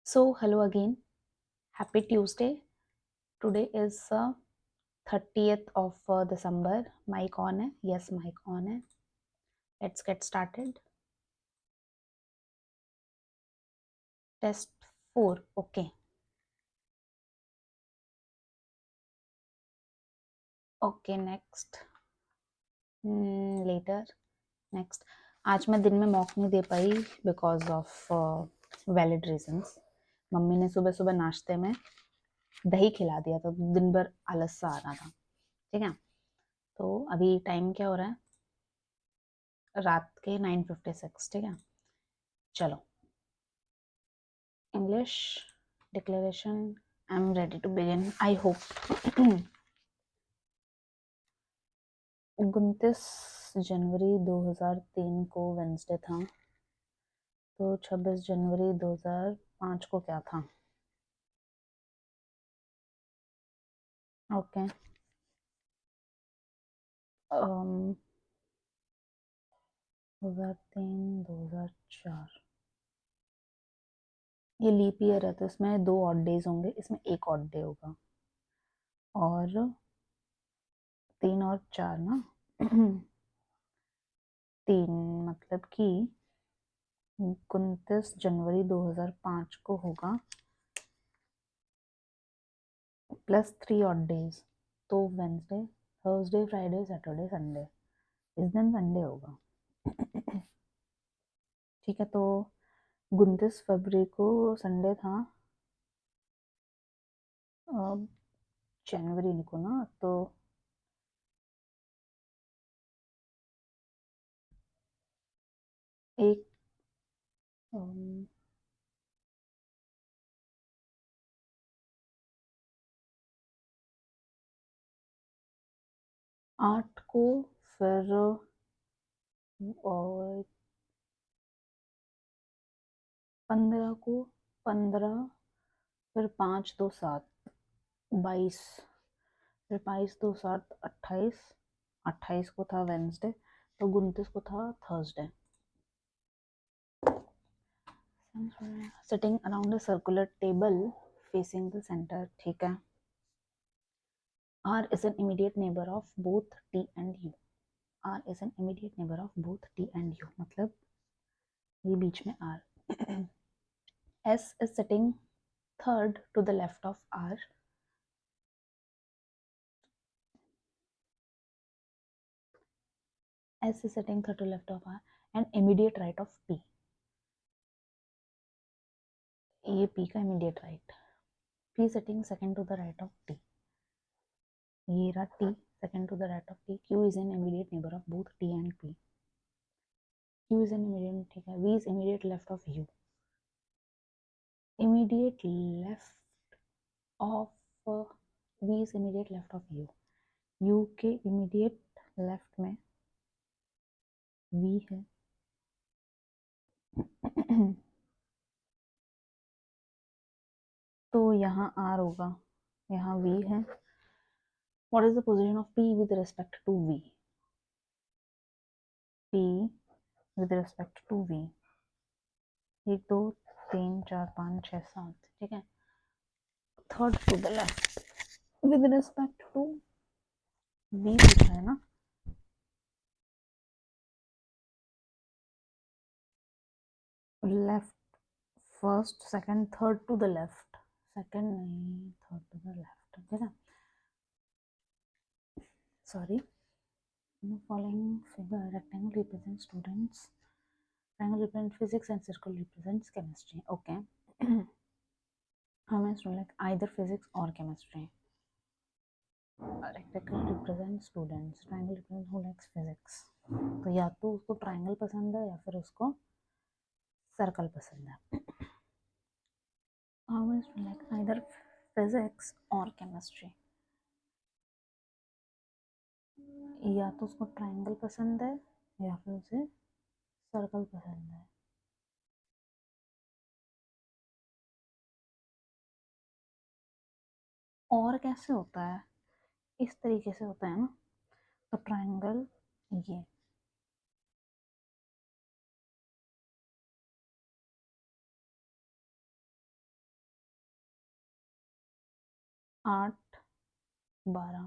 So, hello again. Happy Tuesday. Today is 30th of December. Mic on है? Yes, mic on है. Let's get started. Test 4. Okay. Okay, next. Later. Next. आज मैं दिन में mock नहीं दे पाई because of valid reasons. Mummy ने सुबह सुबह नाश्ते में दही खिला दिया तो दिन भर आलस सा आ रहा था. ठीक है. तो अभी टाइम क्या हो रहा है? रात के 9:56. ठीक है. चलो. English declaration. I'm ready to begin. I hope. 29 जनवरी 2003 को वेंसडे था. तो 26 जनवरी 2005 को क्या था? ओके. 2003 2004 ये लीप ईयर है तो इसमें 2 ऑड डेज होंगे. इसमें एक ऑड डे होगा और 3 और 4 ना. 3 मतलब कि 29 जनवरी 2005 को होगा प्लस 3 ऑड डेज. तो Wednesday Thursday Friday Saturday Sunday. इस दिन संडे होगा. ठीक है. तो 29 फरवरी को संडे था. जनवरी को ना. तो एक 8 को फिर और 15 को 15 फिर 5 2 7 22 फिर 22 2 7 28 28 को था वेंसडे. तो 29 को था Thursday. Sitting around a circular table facing the center. ठीक है. R is an immediate neighbor of both T and U. R is an immediate neighbor of both T and U. मतलब ये बीच में R. S is sitting third to the left of R. S is sitting third to the left of R and immediate right of P. ये P का immediate right. P sitting second to the right of T. ये रहा T second to the right of T. Q is an immediate neighbor of both T and P. Q is an immediate. ठीक है. V is immediate left of U. Immediate left of V is immediate left of U. U के immediate left में V है. तो यहाँ R होगा. यहाँ V है. What is the position of P with respect to V? P with respect to V. 1 2 3 4 5 6 7. ठीक है. Third to the left with respect to V पूछा है ना. Left first second third to the left. Second नहीं third to the left. ठीक है. Sorry. In the following figure, rectangle represents students, triangle represents physics, and circle represents chemistry. Okay. हमें like either physics or chemistry. Rectangle represents students, triangle represents who likes physics. तो या तो उसको triangle पसंद है या फिर उसको सर्कल पसंद है. हमें like either physics or chemistry. या तो उसको ट्रायंगल पसंद है या फिर उसे सर्कल पसंद है. और कैसे होता है? इस तरीके से होता है ना. तो ट्रायंगल ये 8 12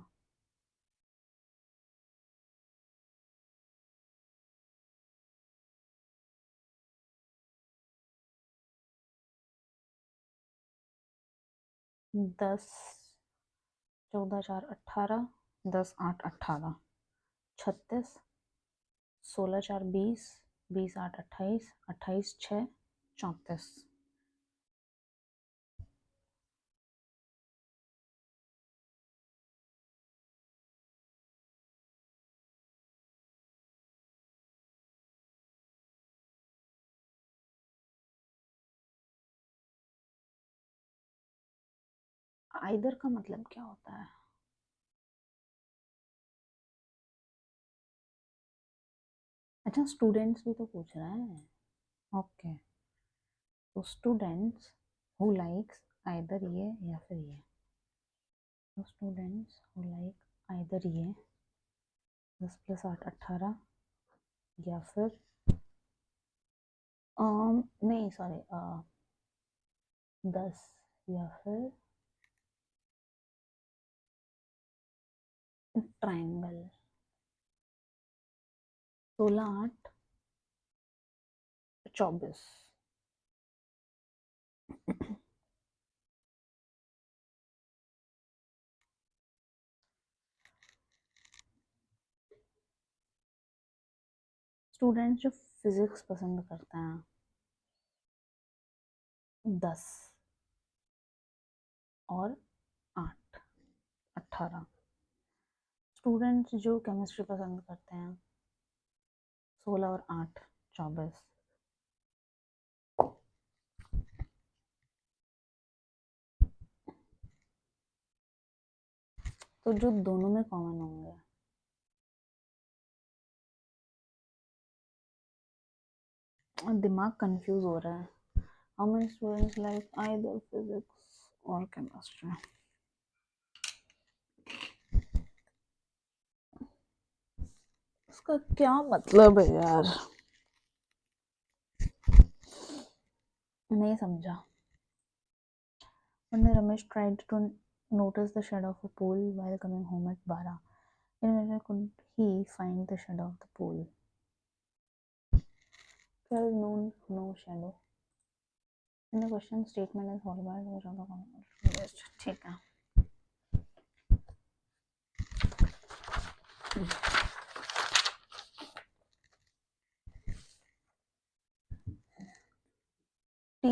10 14 4 18 10 8 18 36 16 4 20 20 8 28 28 6 34 आइदर का मतलब क्या होता है? अच्छा, स्टूडेंट्स भी तो पूछ रहा है। ओके, तो स्टूडेंट्स हु लाइक्स आइदर ये या फिर ये, तो स्टूडेंट्स हु लाइक आइदर ये 10 + 8 18 या फिर नहीं सॉरी 10 या फिर ट्राइंगल 16 8 24। स्टूडेंट्स जो फिजिक्स पसंद करते हैं 10 और 8 18। स्टूडेंट्स जो केमिस्ट्री पसंद करते हैं 16 और 8 24। तो जो दोनों में कॉमन होंगे, दिमाग कंफ्यूज हो रहा है। How many students like either physics और केमिस्ट्री? इसका क्या मतलब है यार, नहीं समझा। One day Ramesh tried to notice the shadow of a pool while coming home at 12. In where could he find the shadow of the pool? 12 noon, no shadow. In the question statement is followed by the shadow comment. ठीक है। T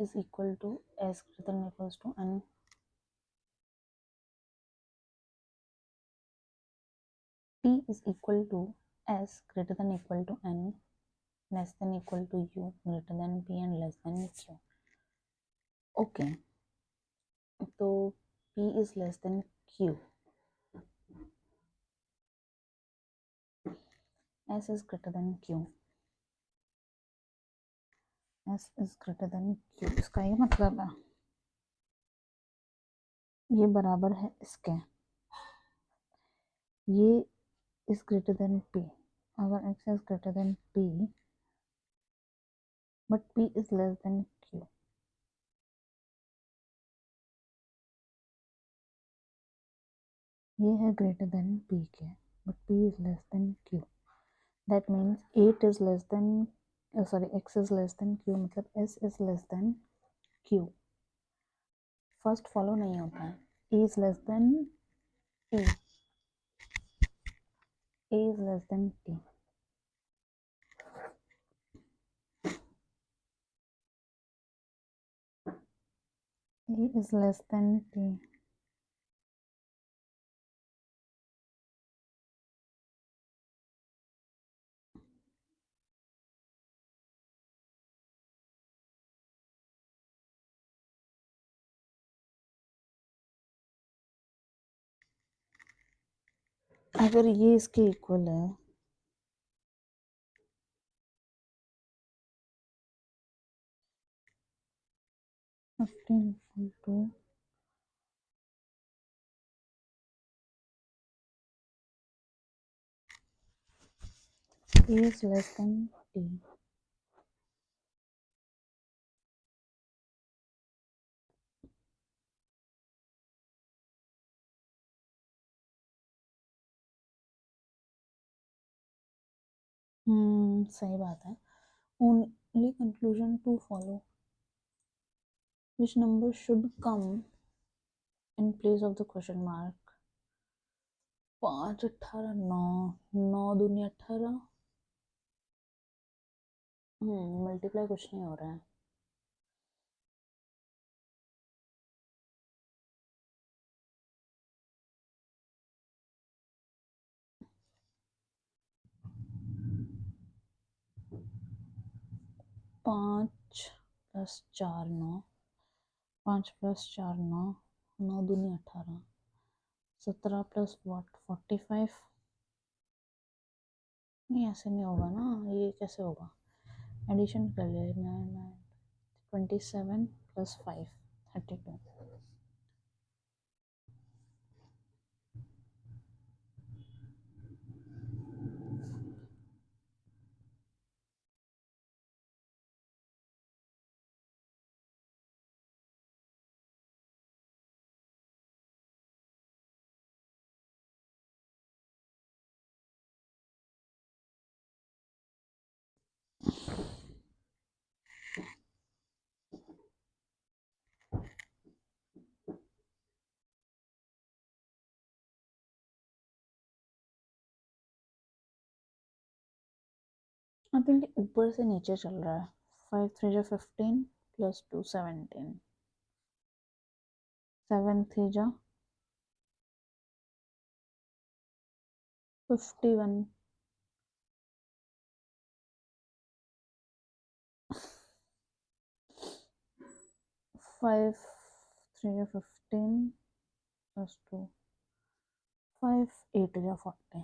is equal to S greater than equals to N. T is equal to S greater than equal to N less than equal to U greater than P and less than Q. Okay, तो P is less than Q. S is greater than Q. S is greater than Q. इसका ये मतलब है ये बराबर है इसके, ये is greater than P। अगर X is greater than P but P is less than Q, ये है greater than P के but P is less than Q। That means 8 is less than X is less than Q, मतलब S is less than Q। First follow नहीं होता है। E is less than P, A is less than T। A is less than T। अगर ये इसके equal है 15 equal to A is less than T, सही बात है. Only conclusion to follow. Which number should come in place of the question mark? 5, 18, 9. 9 दूनी 18. Multiply कुछ नहीं हो रहा है. 5 + 4 9. 5 + 4 9. 9 दूनी 18. 17 + what 45. नहीं ऐसे नहीं होगा ना, ये कैसे होगा. एडिशन कर ले. 27 + 5 32. अब इनके ऊपर से नीचे चल रहा है. 5 3 15 + 2 17. 7 3 51. 5 3 15 + 2. 5 8 40.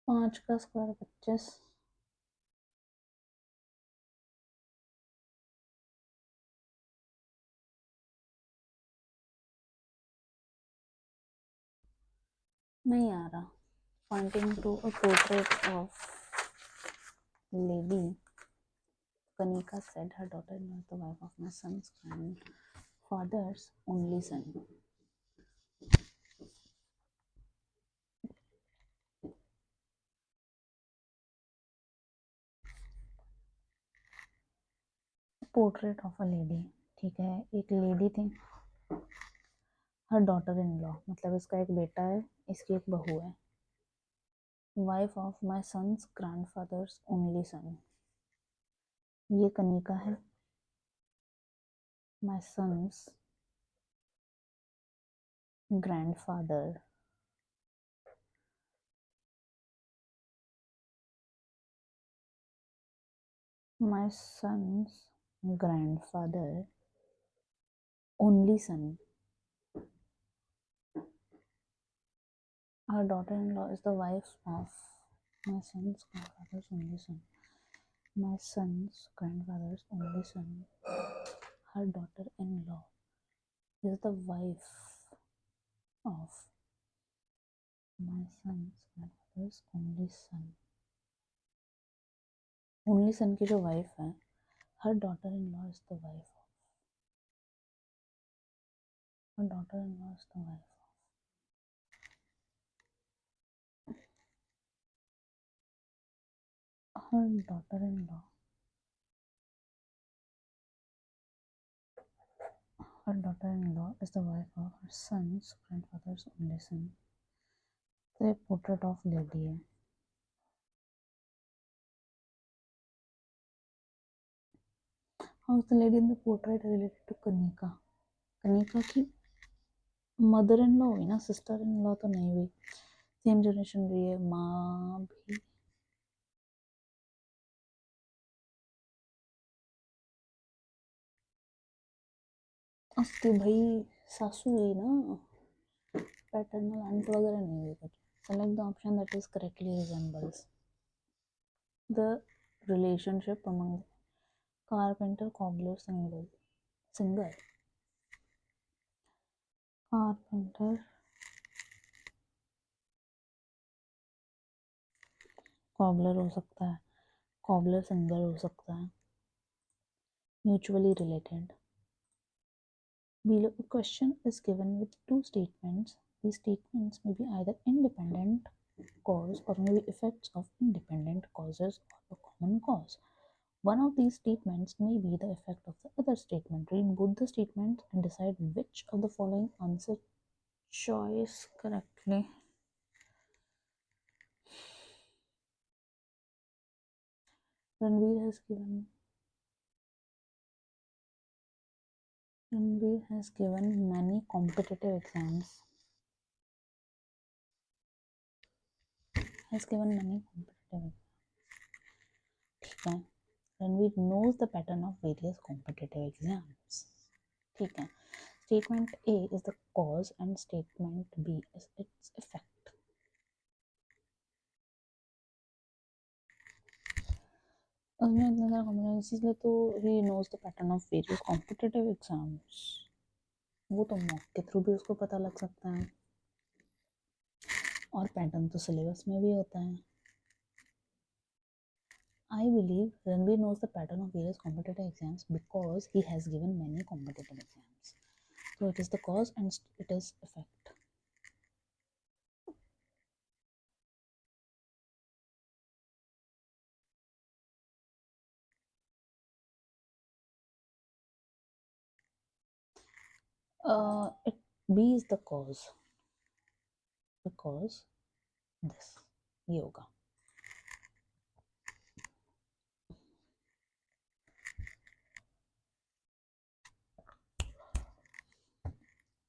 पाँच का स्क्वायर 25. नहीं आ रहा. Pointing to a portrait of lady, Kanika said her daughter was the wife of my son's grandfather's only son. Portrait of a lady. ठीक है, एक लेडी थी. हर डॉटर इन लॉ मतलब इसका एक बेटा है, इसकी एक बहू है. Wife of my son's grandfather's only son. ये कनिका है. My son's grandfather my son's grandfather only son. Our daughter-in-law is the wife of my son's grandfather's only son. My son's grandfather's only son. Her daughter-in-law is the wife of my son's grandfather's only son. Only son की जो wife है, her daughter-in-law is the wife of. Her daughter-in-law is the wife of. Her daughter-in-law. Her daughter-in-law is the wife of her son's grandfather's only son. तो ये portrait of lady है. How is the lady in the portrait related to Kanika. Kanika की mother in law हुई ना, sister in law तो नहीं हुई. Same generation रही है. माँ भी उसकी भाई सासू हुई ना. पैटर्नल आंट वगैरह नहीं हुई कुछ. Select the option that is correctly resembles the relationship among carpenter, cobbler, single. Singer, carpenter, cobbler हो सकता है, कॉबलर सिंगर हो सकता है. Mutually related. Below a question is given with two statements. These statements may be either independent cause or may be effects of independent causes or a common cause. One of these statements may be the effect of the other statement. Read both the statements and decide which of the following answer choice correctly. Ranveer has given many competitive exams. ठीक है. Ranveer knows the pattern of various competitive exams. ठीक है. Statement A is the cause and statement B is its effect. उसमें इतना सारा combination, इसलिए तो he knows the pattern of various competitive exams. वो तो मॉक के थ्रू भी उसको पता लग सकता है, और पैटर्न तो सिलेबस में भी होता है. I believe Ranveer knows the pattern of various competitive exams because he has given many competitive exams. So it is the cause and it is effect. B is the cause, because this yoga.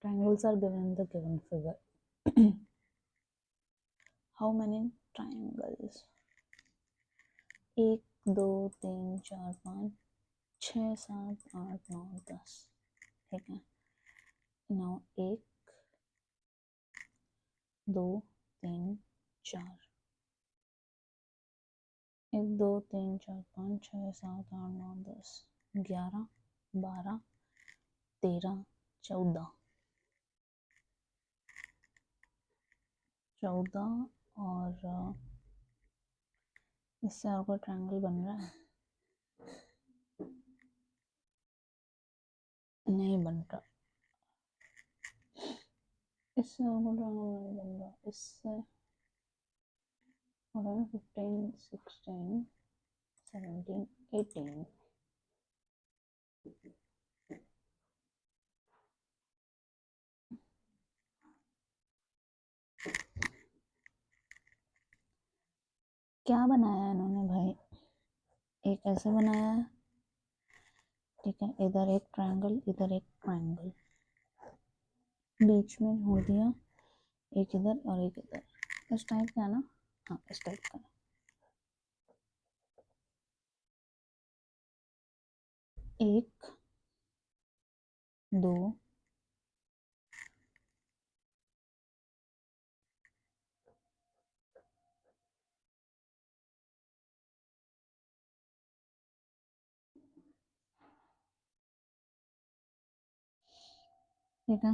Triangles are given in the given figure. How many triangles? 1 2 3 4 5 6 7 8 9 10. ठीक है. Now 1 2 3 4. 1 2 3 4 5 6 7 8 9 10 11 12 13 14. 14 और इससे और कोई triangle बन रहा है? नहीं बन रहा. इससे और कोई ट्रायंगल नहीं बन रहा. इससे 15 16 17 18. क्या बनाया इन्होंने भाई? एक ऐसे बनाया है, ठीक है, इधर एक ट्रायंगल, इधर एक ट्रायंगल, बीच में हो दिया एक इधर और एक इधर. इस टाइप का है ना? हाँ, इस टाइप का. 1 2 ठीक है.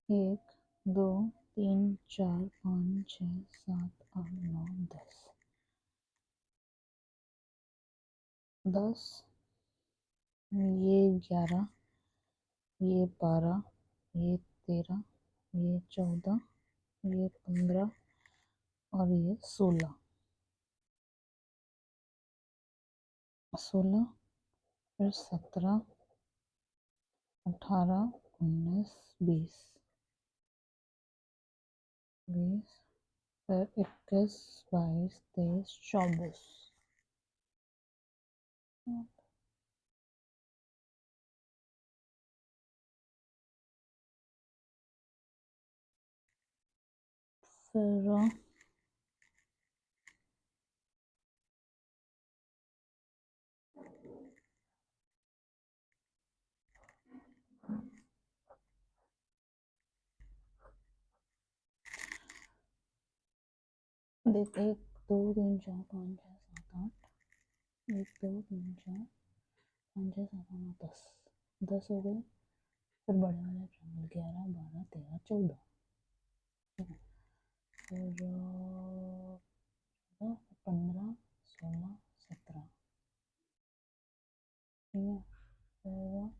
1 2 3 4 5 6 7 8 9 10. 10, ये 11, ये 12, ये 13, ये 14, ये 15 और ये 16. 16 फिर 17 18 19 20 20 फिर 21 22 23 24. फिर देख 1 2 3 4 5 6 7 8. 1 2 3 4 5 6 7 8 9 10. 10 हो गए, फिर बड़े वाले ट्रायंगल 11 12 13 14, फिर 15 16 17, ठीक है, फिर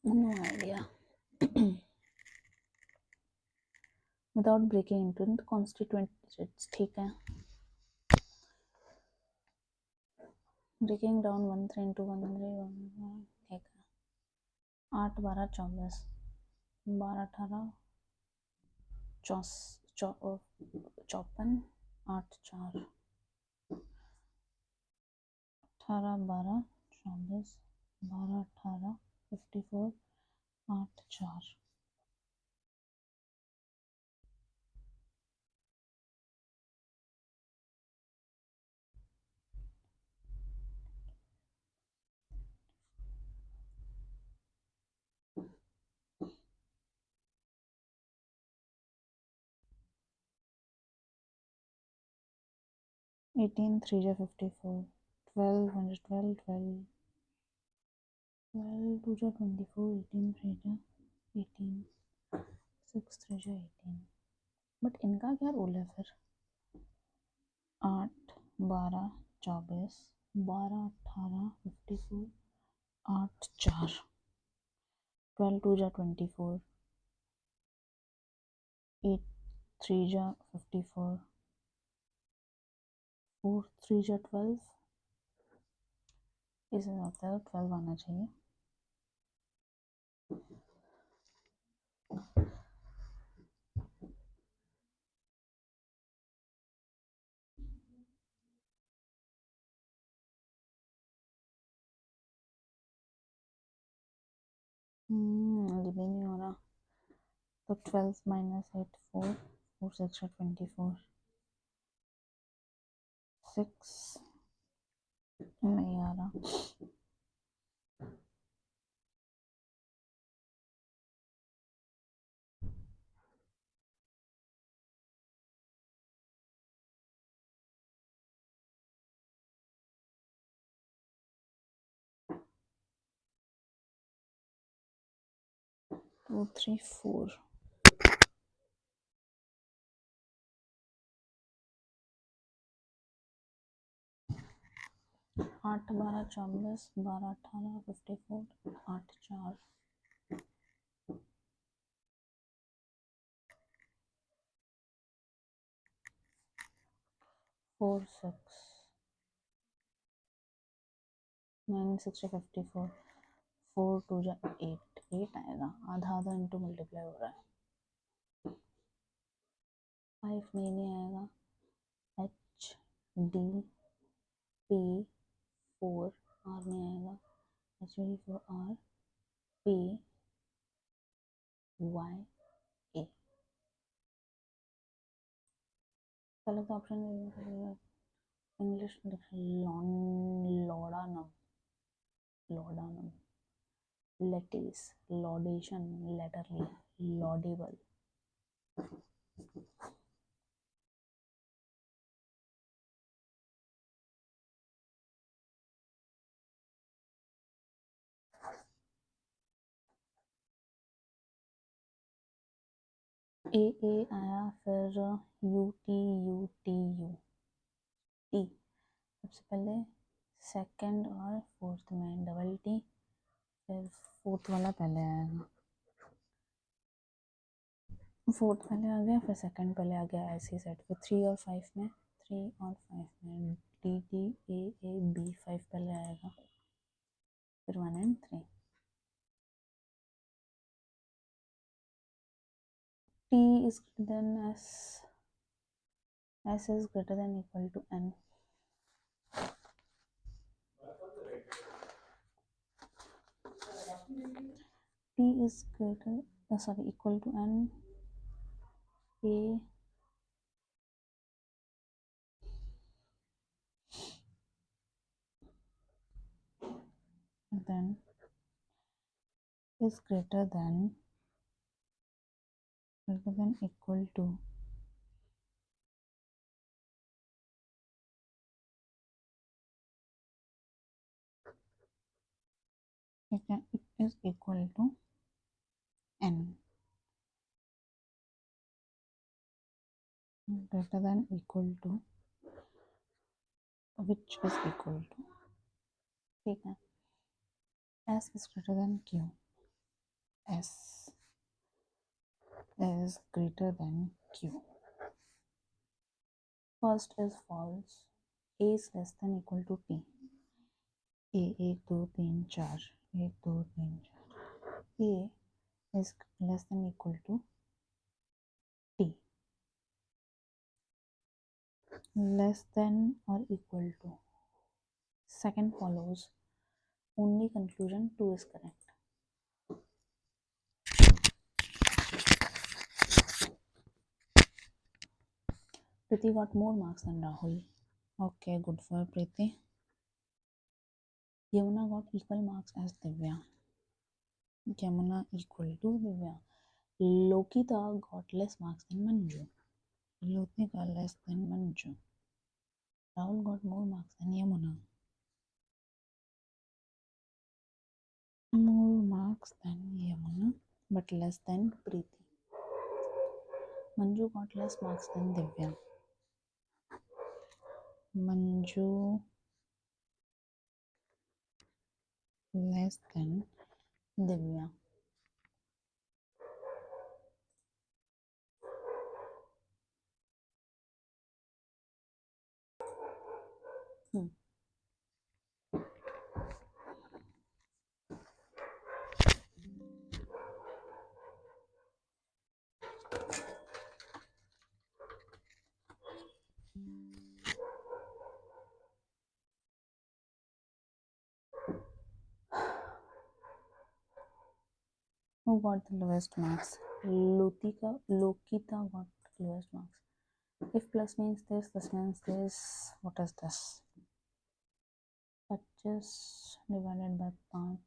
no idea. Without breaking into the constituent digits, ठीक है. Breaking down 1 3 into 1 3 1, ठीक है. 8 12 24, 12 18 54, 8 4, 18 12 24, 12 18 54, 8 4. 18 3 जा 54, 12 1 12 12, 12 2 जा 24, 18 3 जा 18, 6 3 जा 18. बट इनका क्या रूल है फिर? 8 12 24, 12 18 54, 8 4, 12 2 जा 24, 8 3 जा 54, 4 3 जा 12. इसमें होता है 12 आना चाहिए. अभी भी नहीं हो रहा. तो 12 minus 8 4, 4 6 24, 6 नहीं आ रहा. 2 3 4. 8 12 24, 12 18 54, 8 4. 4 6 9 6 54, 4 2 जा 8, 8 आएगा. आधा आधा इंटू मल्टीप्लाई हो रहा है. 5 नहीं आएगा. H D P 4 R में आएगा. H D 4 R P Y A. पहले तो option English laudanum, laudanum, lettuce, laudation, laterally, laudable. A A आया, फिर U T U T U T. सबसे पहले सेकंड और फोर्थ में डबल टी, फिर फोर्थ वाला पहले आएगा. फोर्थ पहले आ गया, फिर सेकंड पहले आ गया, ऐसे सेट. फिर 3 और 5 में, 3 और 5 में D D A A B. 5 पहले आएगा, फिर 1 and 3. T is greater than S. S is greater than equal to N. T is greater, equal to N. A then is greater than equal to it is equal to n, greater than equal to which is equal to, ठीक है, s is greater than q, s is greater than q. First is false, a is less than equal to p, a 1 2 3 4 1 2 3 4, a is less than equal to t, less than or equal to, second follows, only conclusion 2 is correct. Priti got more marks than Rahul. Okay, good for Priti. Yamuna got equal marks as Divya. Yamuna equal to Divya. Lokita got less marks than Manju. Lokita less than Manju. Rahul got more marks than Yamuna. More marks than Yamuna, but less than Preeti. Manju got less marks than Divya. Manju less than Divya. Who got the lowest marks? Lokita got lowest marks. If plus means this means this. What is this? 25 divided by 5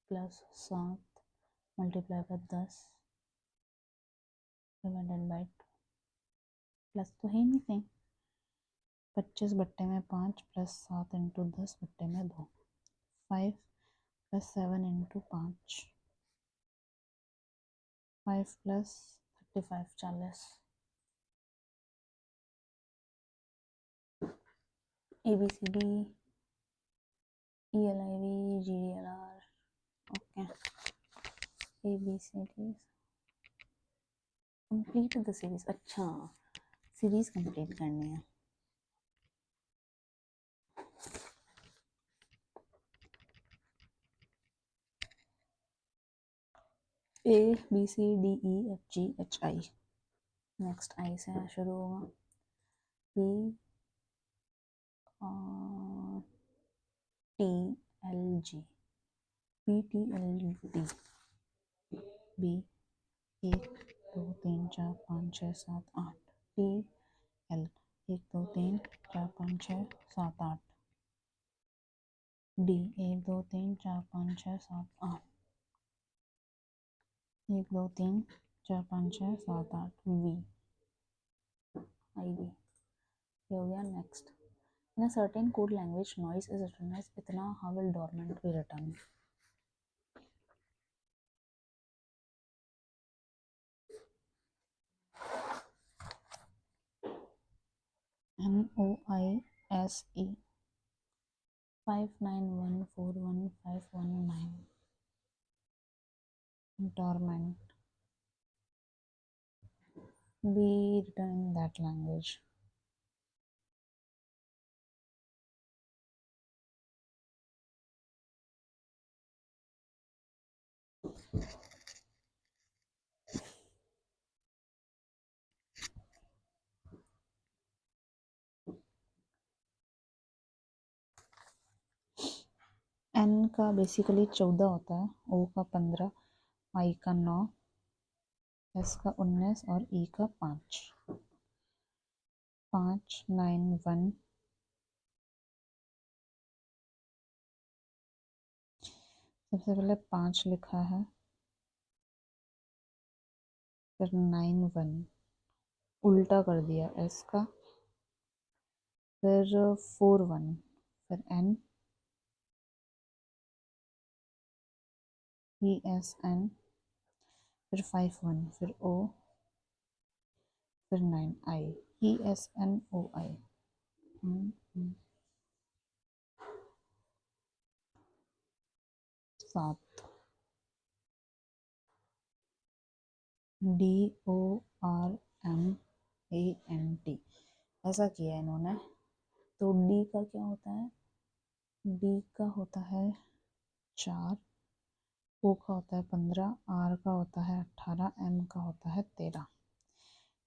plus 7 multiply by 10 divided by 2. Plus तो है नहीं कहीं. 25 बट्टे में 5 plus 7 into 10 बट्टे में 2. 5 plus 7 into 5. 5 plus 35 40. ABCD ELIV GDLR. Okay, ABCD complete the series. अच्छा, series complete करनी है. A B C D E F G H I. Next I से शुरू होगा. P T L G. P T L D. B 1 2 3 4 5 6 7 8. T L 1 2 3 4 5 6 7 8. D 1 2 3 4 5 6 7 8. 1 2 3 4 5 6 7 8. V I V. ये हो गया. Next. In a certain code language, noise is written as itna. How will dormant be written? NOISE 59141 dormant. Be written in that language. N का basically 14 होता है, O का 15, I का 9, S का 19 और E का 5. 5 9 1. सबसे पहले 5 लिखा है, फिर 9 1 उल्टा कर दिया एस का, फिर 4 1, फिर एन ई एस एन, फिर 5 1, फिर ओ, फिर 9 I, E S N O I. 7 D O R M A N T, ऐसा किया इन्होंने। तो डी का क्या होता है? डी का होता है 4, ओ का होता है 15, आर का होता है 18, एम का होता है 13,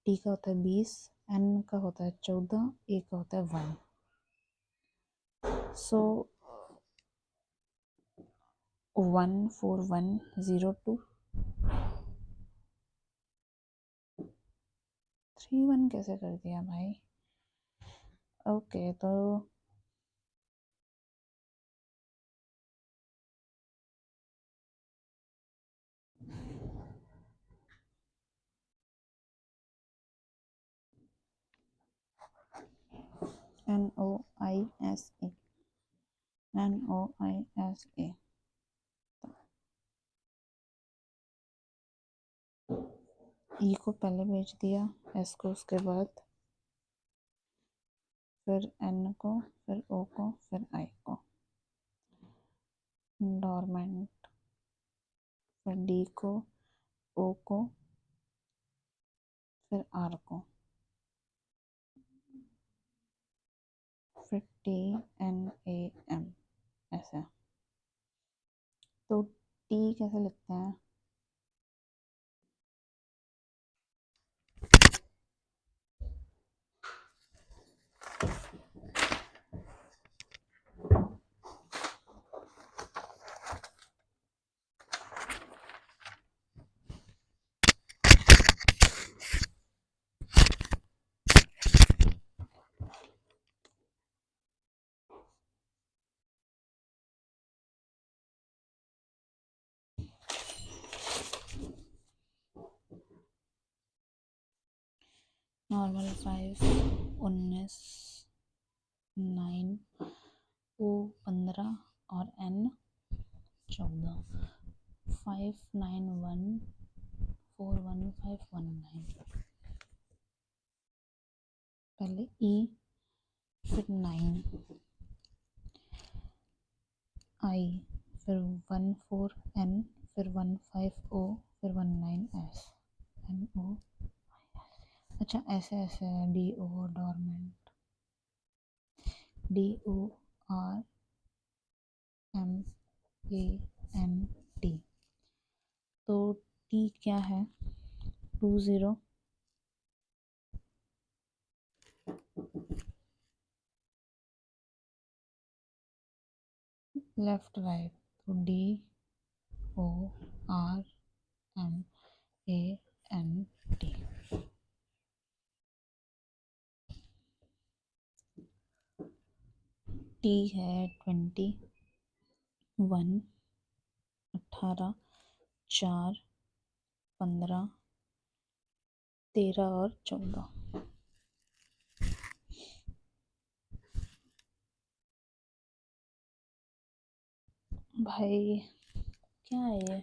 टी का होता है 20, एन का होता है 14, ए का होता है 1। सो 14102 3 1 कैसे कर दिया भाई? ओके तो NOISE, NOISE, ई को पहले भेज दिया, एस को उसके बाद, फिर एन को, फिर ओ को, फिर आई को, डॉर्मेंट, फिर डी को, ओ को, फिर आर को, फिर टी एन ए एम, ऐसे। तो टी कैसे लिखते हैं? नॉर्मल 5 19 9, ओ 15 और एन 14, 591411519। पहले ई, फिर 9 आई, फिर 14 एन, फिर 15 ओ, फिर 19 एस, एन ओ। अच्छा ऐसे ऐसे है, D O dormant, D O R M A N T. तो टी क्या है? 20 लेफ्ट राइट, तो D O R M A N T. T है 21, 18, 4, 15, 13 और 14। भाई क्या है ये?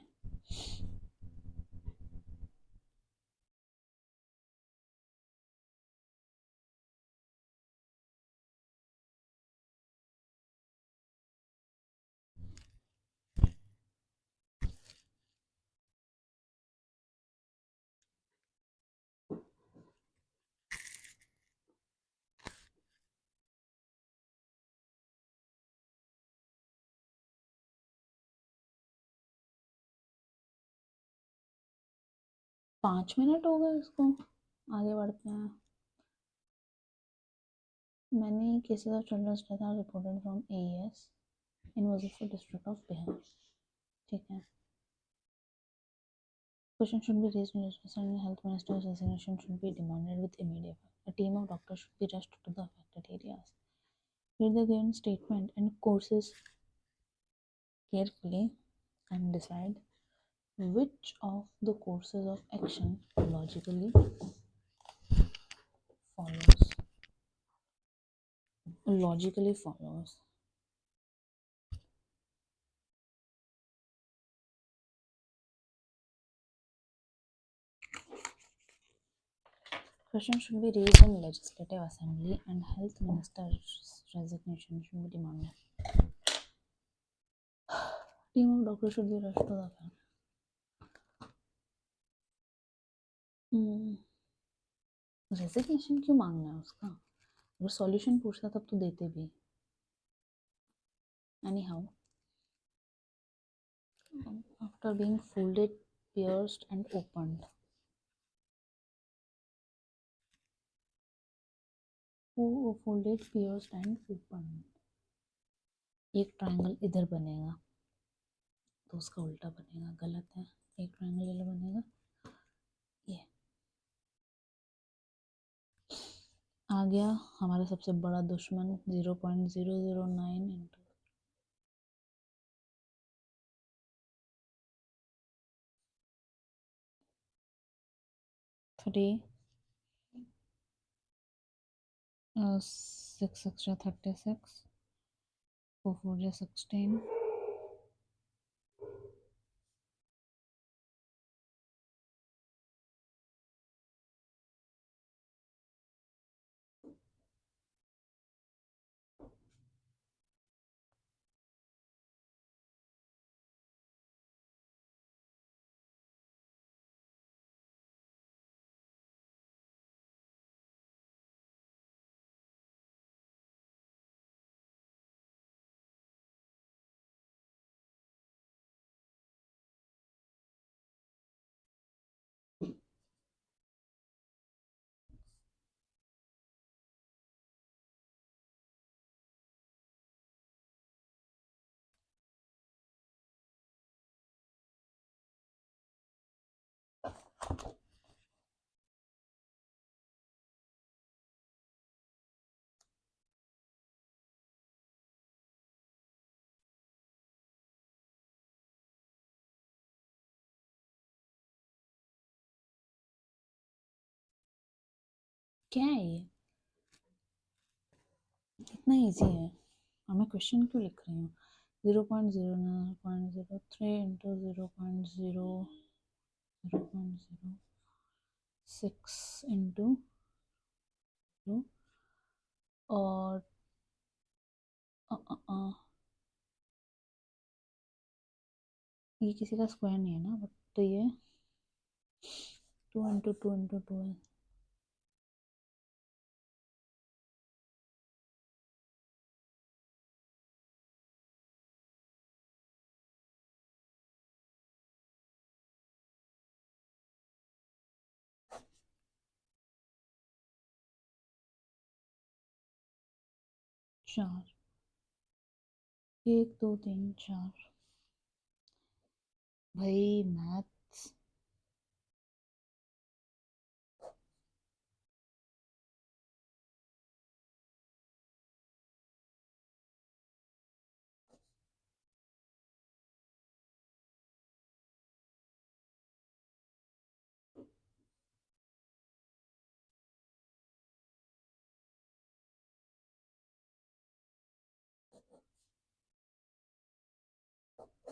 पाँच मिनट हो गए इसको, आगे बढ़ते हैं। Many cases of children's death are reported from AES in Wazifur district of Bihar. ठीक है। Question should be raised in response and health minister's resignation should be demanded with immediate effect. A team of doctors should be rushed to the affected areas. Read the given statement and courses carefully and decide which of the courses of action follows logically follows. Question should be raised in Legislative Assembly and Health Minister's resignation should be demanded. Team of doctors should be rushed to the fan. Resignation क्यों मांगना है उसका? अगर solution पूछता तब तो देते भी. Anyhow, after being folded, pierced and opened, folded, pierced and opened, एक ट्रायंगल इधर बनेगा तो उसका उल्टा बनेगा, गलत है. एक ट्रायंगल इधर बनेगा, ये आ गया हमारा सबसे बड़ा दुश्मन 0.009 इंटू 3 6 extra 36 4 4 जा 16 क्या है ये? इतना इजी है और मैं क्वेश्चन क्यों लिख रही हूँ? 0.003 इंटू 0.06 इंटू और ये किसी का स्क्वायर नहीं है ना, बट तो ये 2 इंटू 2 इंटू 2 है. चार 1 2 3 4 भाई मैथ्स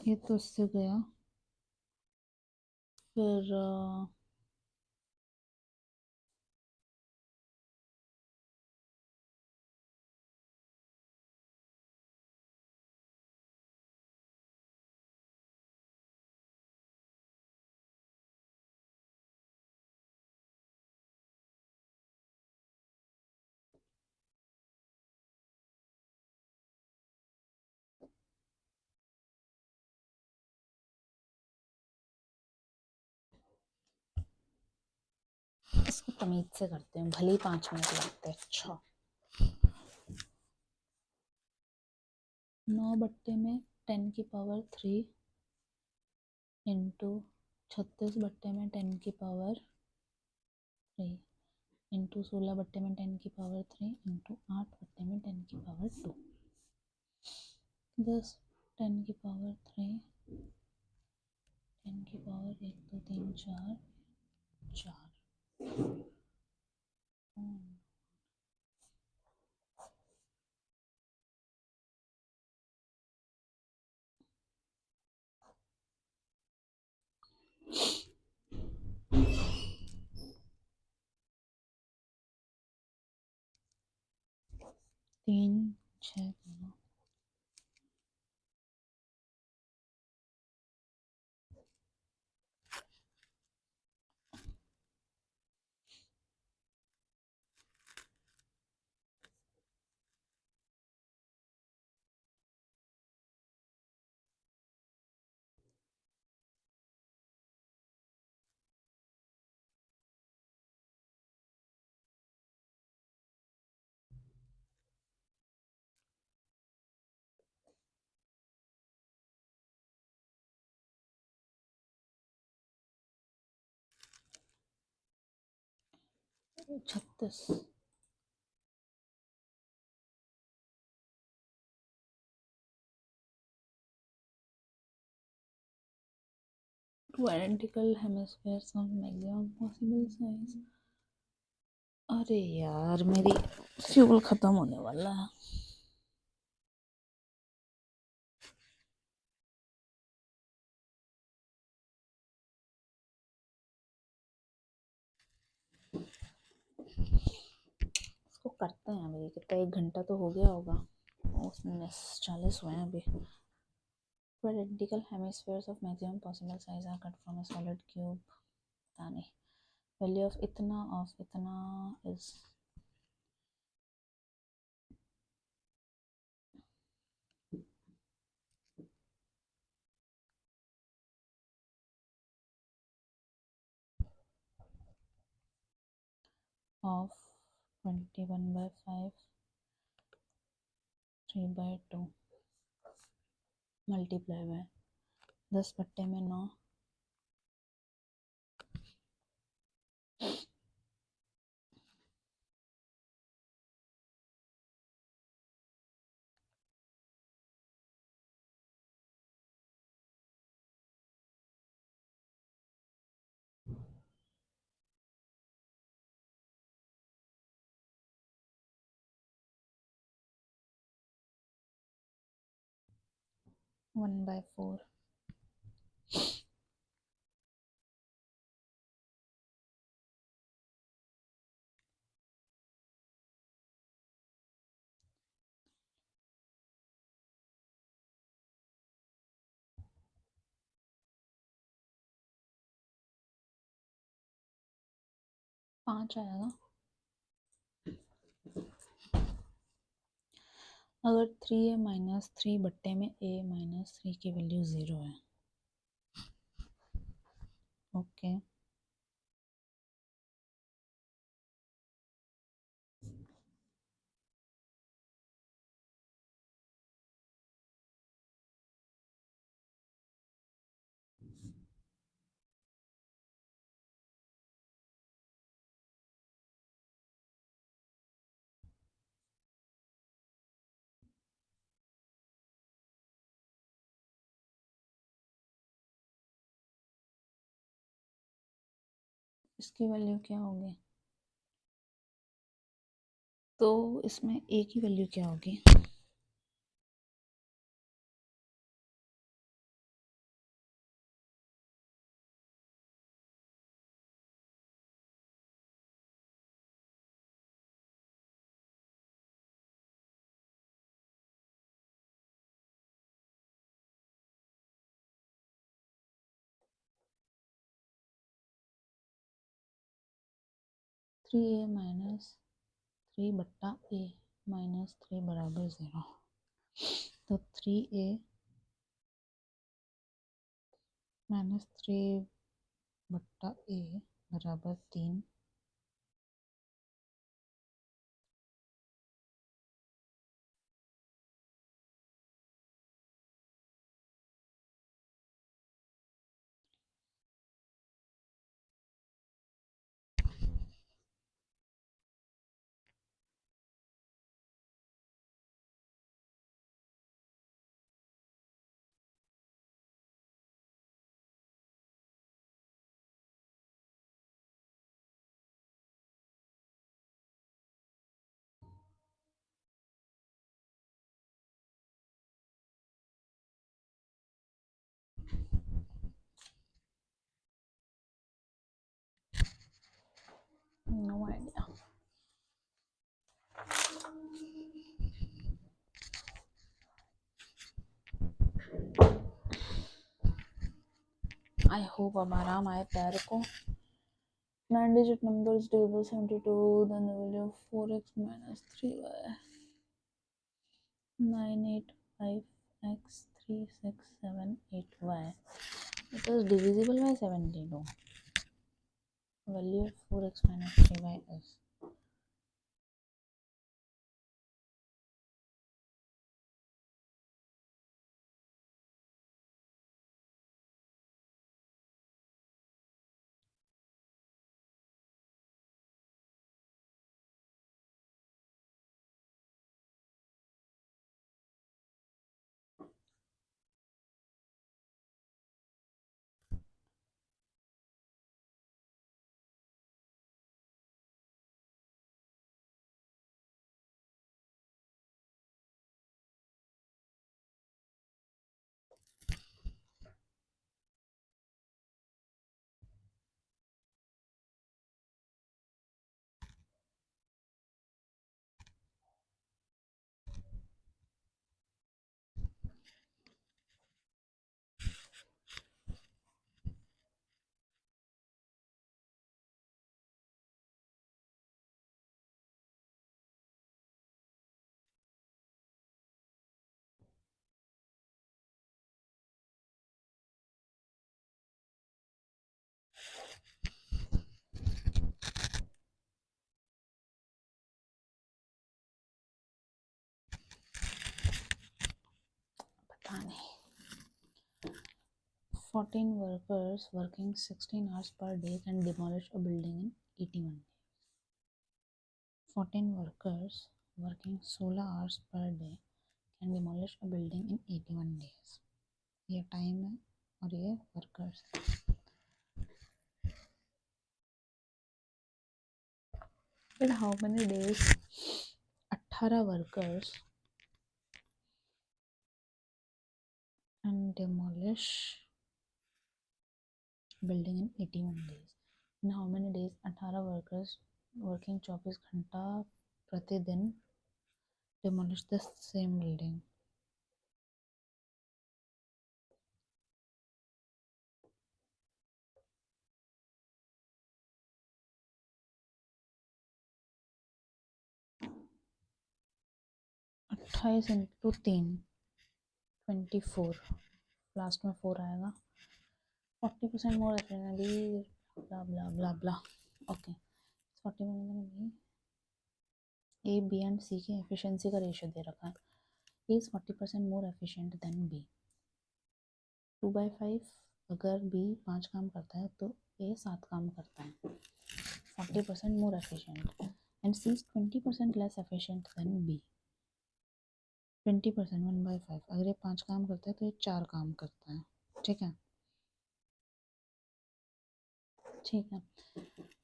ये तो इससे गया. फिर इसको तमीज से करते हैं, भले ही 5 मिनट लगते हैं. अच्छा 9 बट्टे में 10 की पावर 3 इंटू 36 बट्टे में 10 की पावर 3 इंटू 16 बट्टे में 10 की पावर 3 इंटू 8 बट्टे में 10 की पावर 2 10 10 की पावर 3 10 की power 1 2 3 4 4 3 6 36 two identical hemispheres of maximum possible size. अरे यार मेरी फ्यूल खत्म होने वाला है। इसको करते हैं अभी, कितना 1 घंटा तो हो गया होगा, 40 हुए हैं अभी। Identical hemispheres of maximum possible size are cut from a solid cube. पता नहीं वैल्यू ऑफ इतना इज ऑफ 21/5 3/2 मल्टीप्लाई बाय 10 बट्टे में 9 1/4 5 आएगा। अगर 3a माइनस 3 बट्टे में a माइनस 3 की वैल्यू 0 है, ओके इसकी वैल्यू क्या होगी? तो इसमें a की वैल्यू क्या होगी? थ्री ए माइनस 3 बट्टा a माइनस 3 बराबर 0। तो 3a माइनस 3 बट्टा a बराबर 3। No idea. I hope अब आराम आए पैर को. 9-digit numbers divisible 72, then the value of 4x minus 3y. 985x 3678y. It is divisible by 72. Value of 4x minus 3y is. पता नहीं. 14 workers working 16 hours per day can demolish a building in 81 days. 14 workers working 16 hours per day can demolish a building in 81 days. ये time है और ये workers है. In how many days 18 workers can demolish building in 81 days. In how many days 18 workers working 24 घंटा प्रतिदिन demolish the same building. अट्ठाईस into 3 24. Last में 4 आएगा. 40% more efficiently blah blah blah blah. Okay, 40% A, B and C की efficiency का ratio दे रखा है. A is 40% more efficient than B. 2/5 अगर B 5 काम करता है तो A 7 काम करता है. 40% more efficient and C is 20% less efficient than B. 20% 1/5 अगर ये 5 काम करता है तो ये 4 काम करता है. ठीक है.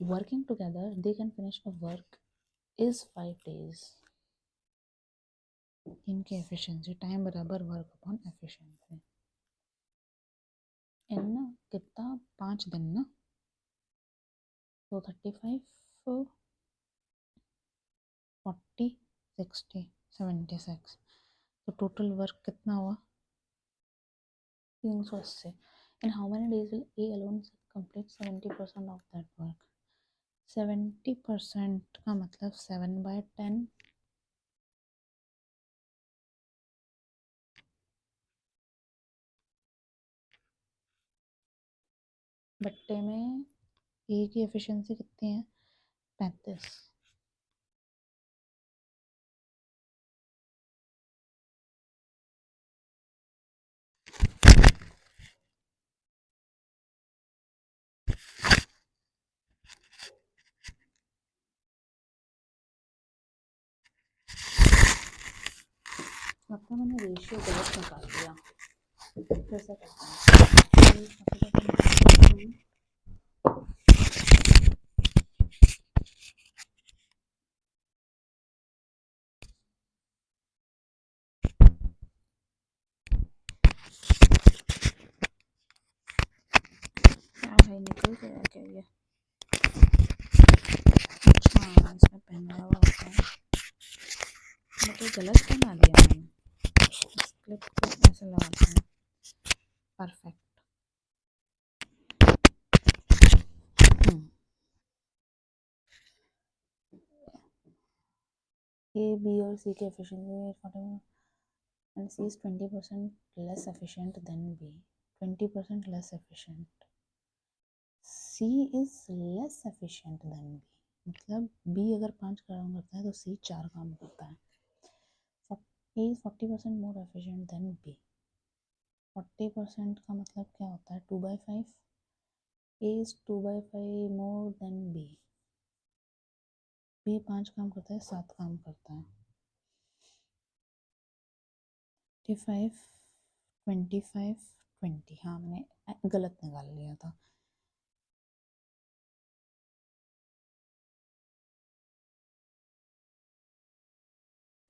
Working together they can finish a work is 5 days. इनकी एफिशिएंसी टाइम बराबर वर्क अपॉन एफिशिएंसी. इन ना कितना 5 दिन ना तो 35 40 60 76 तो टोटल वर्क कितना हुआ 380. In how many days will A alone complete 70% of that work? 70% का मतलब 7/10. बट्टे में ए की एफिशिएंसी कितनी है 35. मतलब मैंने रेशियो गलत निकाल दिया. फिर से करते हैं. क्या भाई निकल गया क्या ये. गलत बना दिया मैंने, इस क्लिप को ऐसे लगाते हैं, परफेक्ट। ए बी और सी के efficiency and C is 20% less efficient than B. 20% less efficient. C is less efficient than B. मतलब B अगर 5 काम करता है तो C 4 काम करता है. A is 40% more efficient than B. 40% का मतलब क्या होता है? 2/5. A is 2/5 more than B. B 5 काम करता है, 7 काम करता है. 55 25 20. हाँ मैंने गलत निकाल लिया था.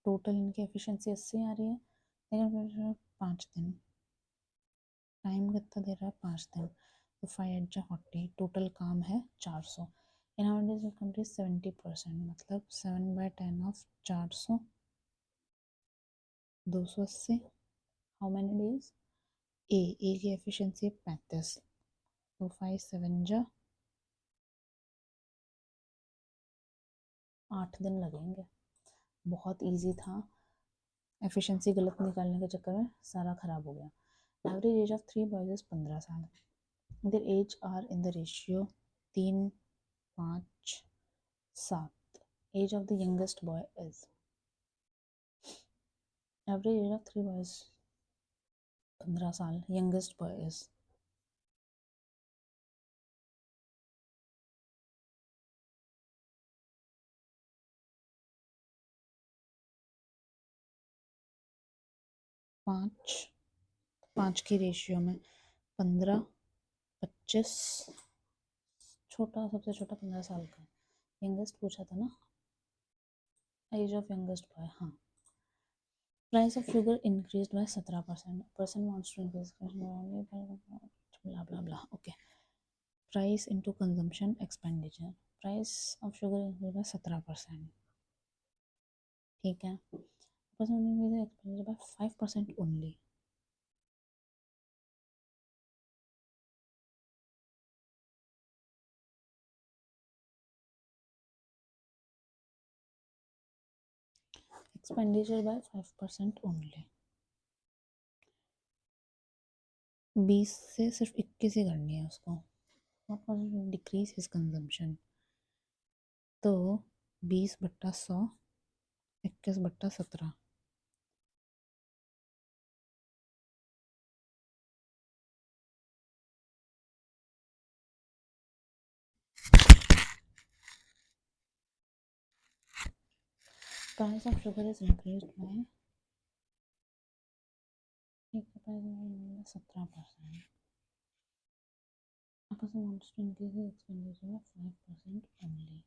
टोटल इनकी एफिशिएंसी 80 आ रही है, लेकिन 5 दिन, टाइम कितना दे रहा है? 5 दिन. तो 5 × 40, टोटल काम है 400. In how days will complete 70%, मतलब 7/10 of 400, 280. How many days? A की एफिशिएंसी 35, तो 5 7 × 8 दिन लगेंगे. बहुत इजी था, एफिशिएंसी गलत निकालने के चक्कर में सारा खराब हो गया. Average age of 3 boys is 15 साल. Their age are in the ratio 3, 5, 7. Age of the youngest boy is, average age of 3 boys 15 साल. Youngest boy is, पाँच की रेशियो में 15, 25. छोटा, सबसे छोटा 15 साल का. यंगेस्ट पूछा था ना, एज ऑफ यंगेस्ट बॉय. हाँ. Price of sugar increase by 17%. Person wants to increase blah blah blah. Okay. Price into consumption expenditure. Price of sugar increase by 17%. ठीक है. Person increase expenditure by 5% only. Expenditure by 5% only. 20 से सिर्फ 21 ही करनी है उसको. Decrease his consumption, तो 20/100, 21/17. Price of sugar is increase by 17%. A person wants to increase his expenditure by 5% only.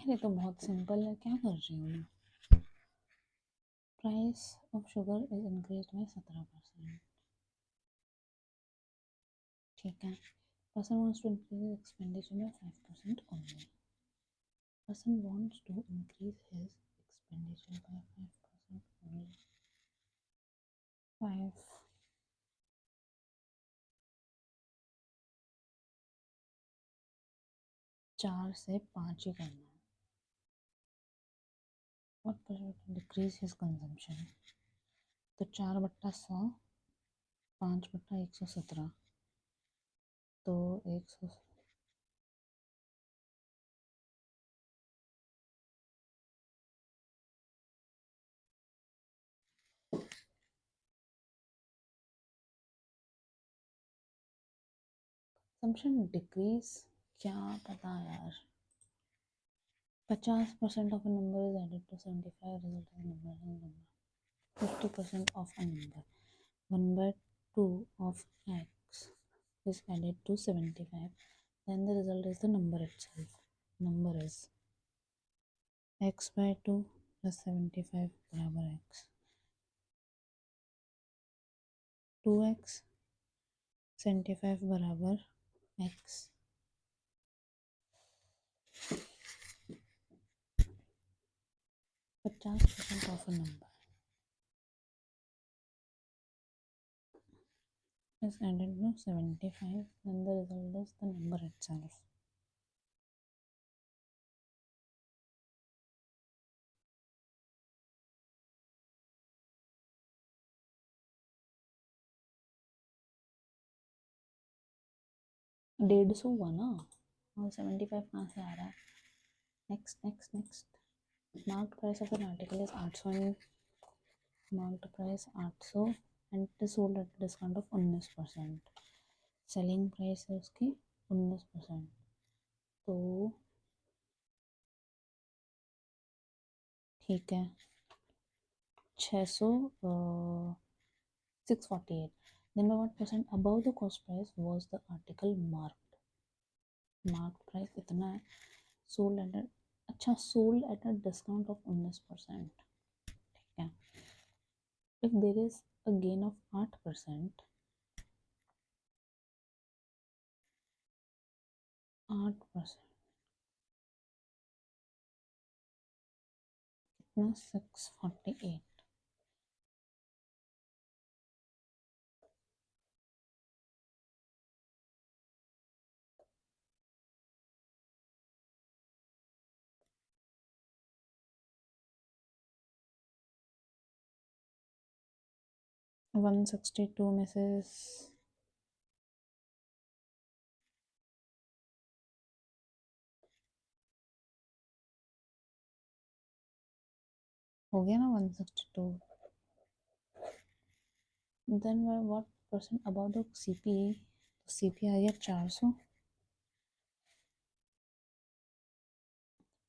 ये तो बहुत सिंपल है, क्या कर रही हूँ मैं. Price of sugar is increase by 17%. ठीक है. Person wants to increase expenditure by 5% only. Person wants to increase his expenditure by 5% only. 5 4 से 5 ही करना है. What डिक्रीज हिज कंजम्पशन, तो 4/100, 5/117, तो 100. कंजम्पशन डिक्रीज क्या पता यार. 50% of a number is added to 75, result of a number. 50% of a number. 1 by 2 of x is added to 75. Then the result is the number itself. Number is x by 2 plus 75 बराबर x. 2x 75 बराबर x. 50% of a number is added to 75, then the result is the number itself. डेढ़ सौ हुआ ना, और 75 कहाँ से आ रहा है. Next next next. Marked price of an article is 800 and marked price 800 and it is sold at discount of 19%. Selling price है उसकी 19%. तो ठीक है, 600 648. Then by what percent above the cost price was the article marked? Marked price इतना है. Sold at a, अच्छा sold at a discount of 19%. ठीक है. If there is a gain of 8%, 8% कितना, 648. वन 162 में से हो गया ना 162. Then what percent about the CP. तो सीपी आ गया 400,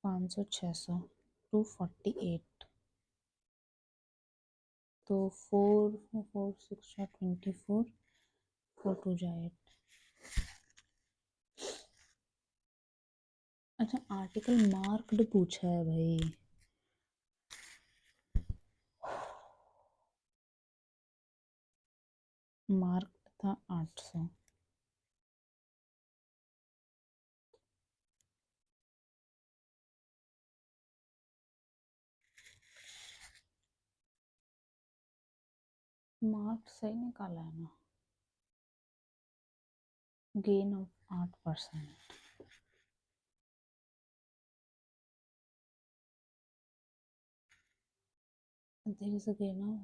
500, 600, 248. तो 4 4 6 24, 4 2 जा 8. अच्छा आर्टिकल मार्क्ड पूछा है भाई. मार्क्ड था 800. मार्क्ड सही निकाला है ना. Gain of 8%. there is a gain of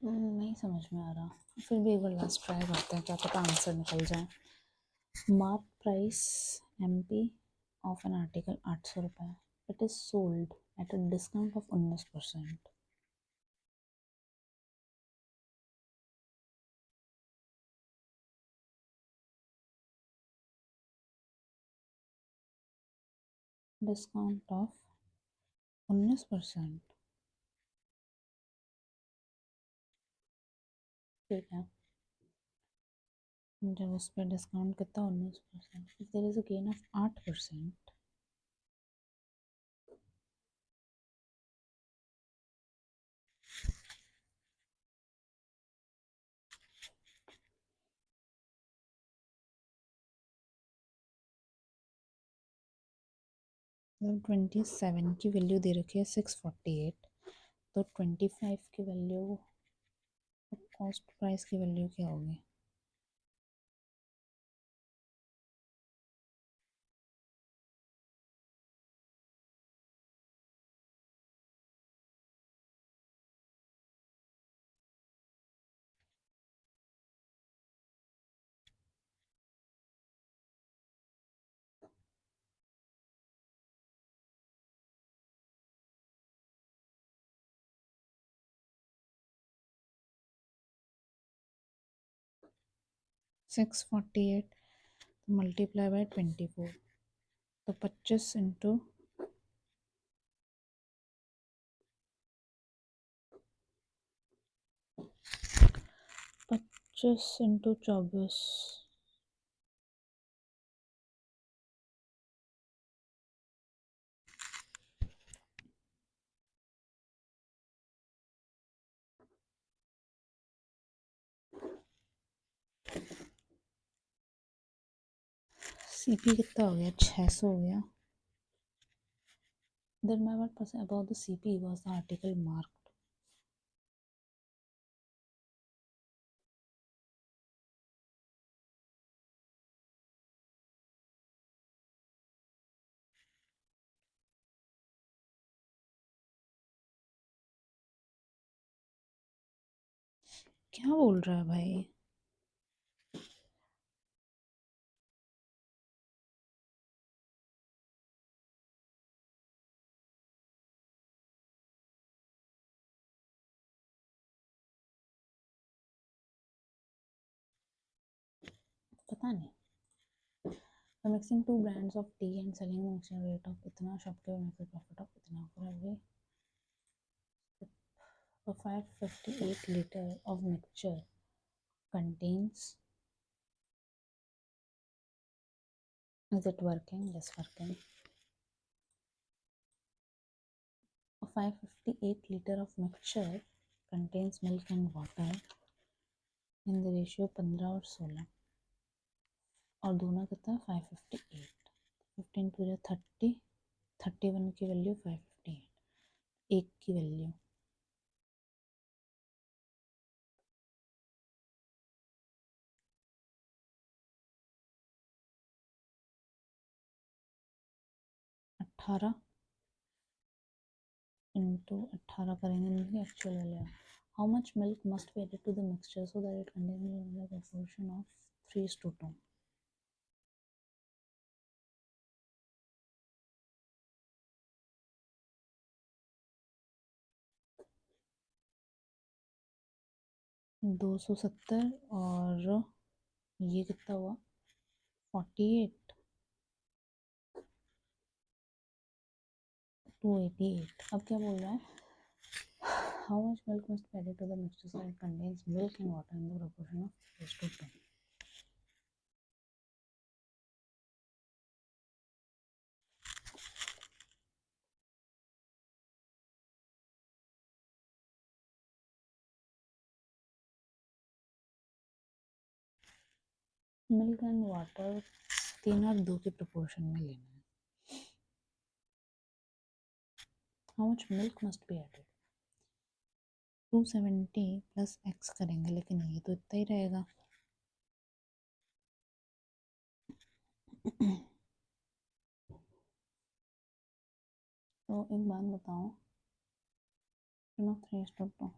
नहीं समझ में आ रहा. फिर भी एक बार लास्ट ट्राई करते हैं, क्या पता आंसर निकल जाए. Mark price MP of an article 800 रुपये. It is sold at a discount of 19%. Discount of 19%. ठीक है, जब उस पर डिस्काउंट कितना 19%. If there is a gain of 8%, मतलब 27 की वैल्यू दे रखी है 648. तो 25 की वैल्यू, कॉस्ट प्राइस की वैल्यू क्या होगी. 648 मल्टीप्लाई बाय 24, तो 25 इंटू 24। सीपी कितना हो गया? 600 हो गया। Then my what percent about the CP was the article marked? क्या बोल रहा है भाई? पता नहीं। I'm mixing two brands of tea and selling the mixture rate of इतना shopkeeper makes a profit of इतना for every a 558 liter of mixture contains, is it working? Yes, working. A 558 liter of mixture contains milk and water in the ratio 15 और 16 और दोनों कितना 558, 15 to 30, 31 की value 558, एक की value अट्ठारह into 18 करेंगे इनकी actual value. How much milk must be added to the mixture so that it contains proportion of 3:2। दो सौ सत्तर और ये कितना हुआ 48, 288। अब क्या बोल रहा है? How much milk must be added to the mixture so it contains milk and water in the proportion of 3:2। Milk and water 3 और 2 के प्रोपोर्शन में लेना है। How much milk must be added 270 plus x करेंगे, लेकिन ये तो इतना ही रहेगा। तो एक बात बताओ, 3:2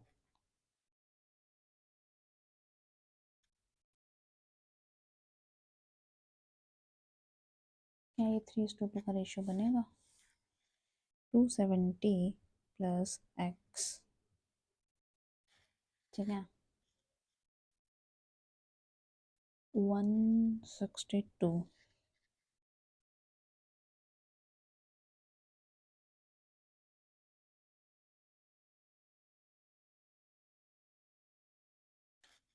क्या ये 3:2 का रेशियो बनेगा? 270 प्लस एक्स, ठीक है, 162।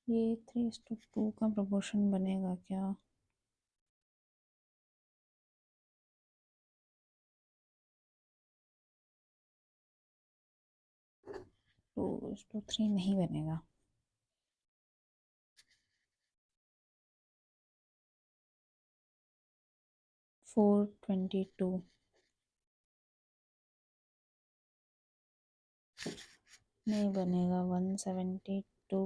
ये 3:2 का प्रोपोर्शन बनेगा क्या? तो 2:3 नहीं बनेगा। 422 नहीं बनेगा। 172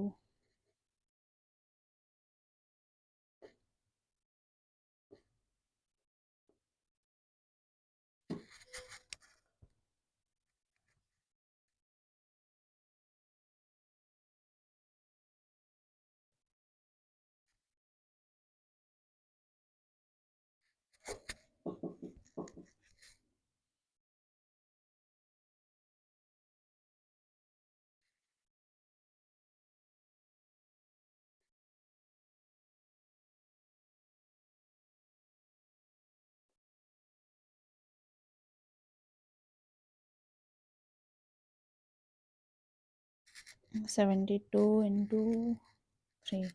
72 into 3।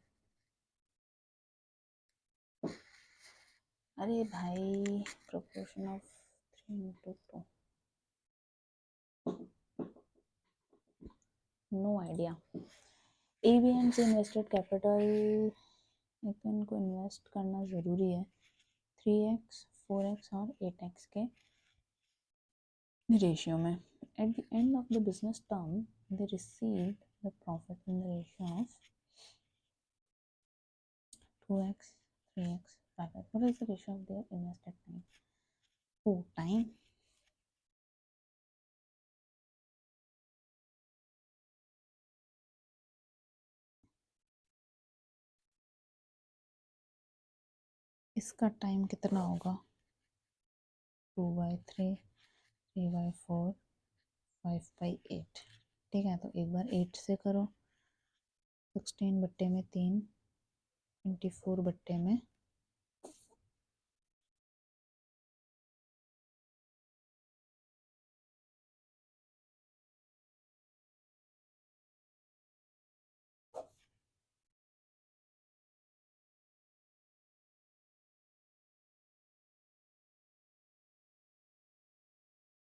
अरे भाई proportion of 3 into 2, no idea. ABN से इन्वेस्टेड कैपिटल, इनको इन्वेस्ट करना ज़रूरी है 3x 4x और 8x के रेशियो में। At the end of the business term they receive the profit in the ratio of 2x 3x 5x। What is the ratio of their invested time? Oh time, इसका time कितना होगा? 2/3 3/4 5/8। ठीक है, तो एक बार 8 से करो, 16/3 24/में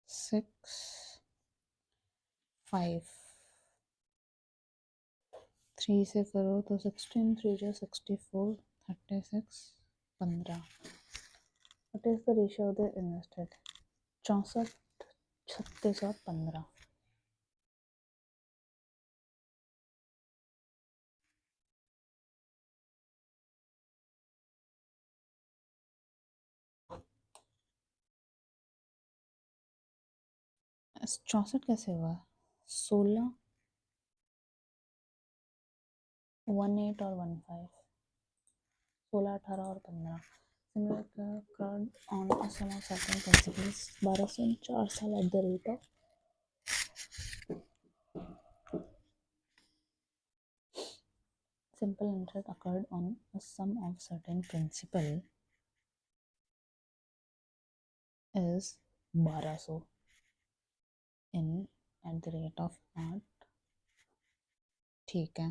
6 5 3 से करो तो 16 3 जो 64 36 15। What is the ratio of the invested? 64 36 और 15। इस 64 कैसे हुआ? 16 1 8 और 1 5, 16 18 और 15। Similar occurred on a sum of certain principles 1204 साल at the rate of simple interest occurred on a sum of certain principal is 1200 in at the rate of 8। ठीक है,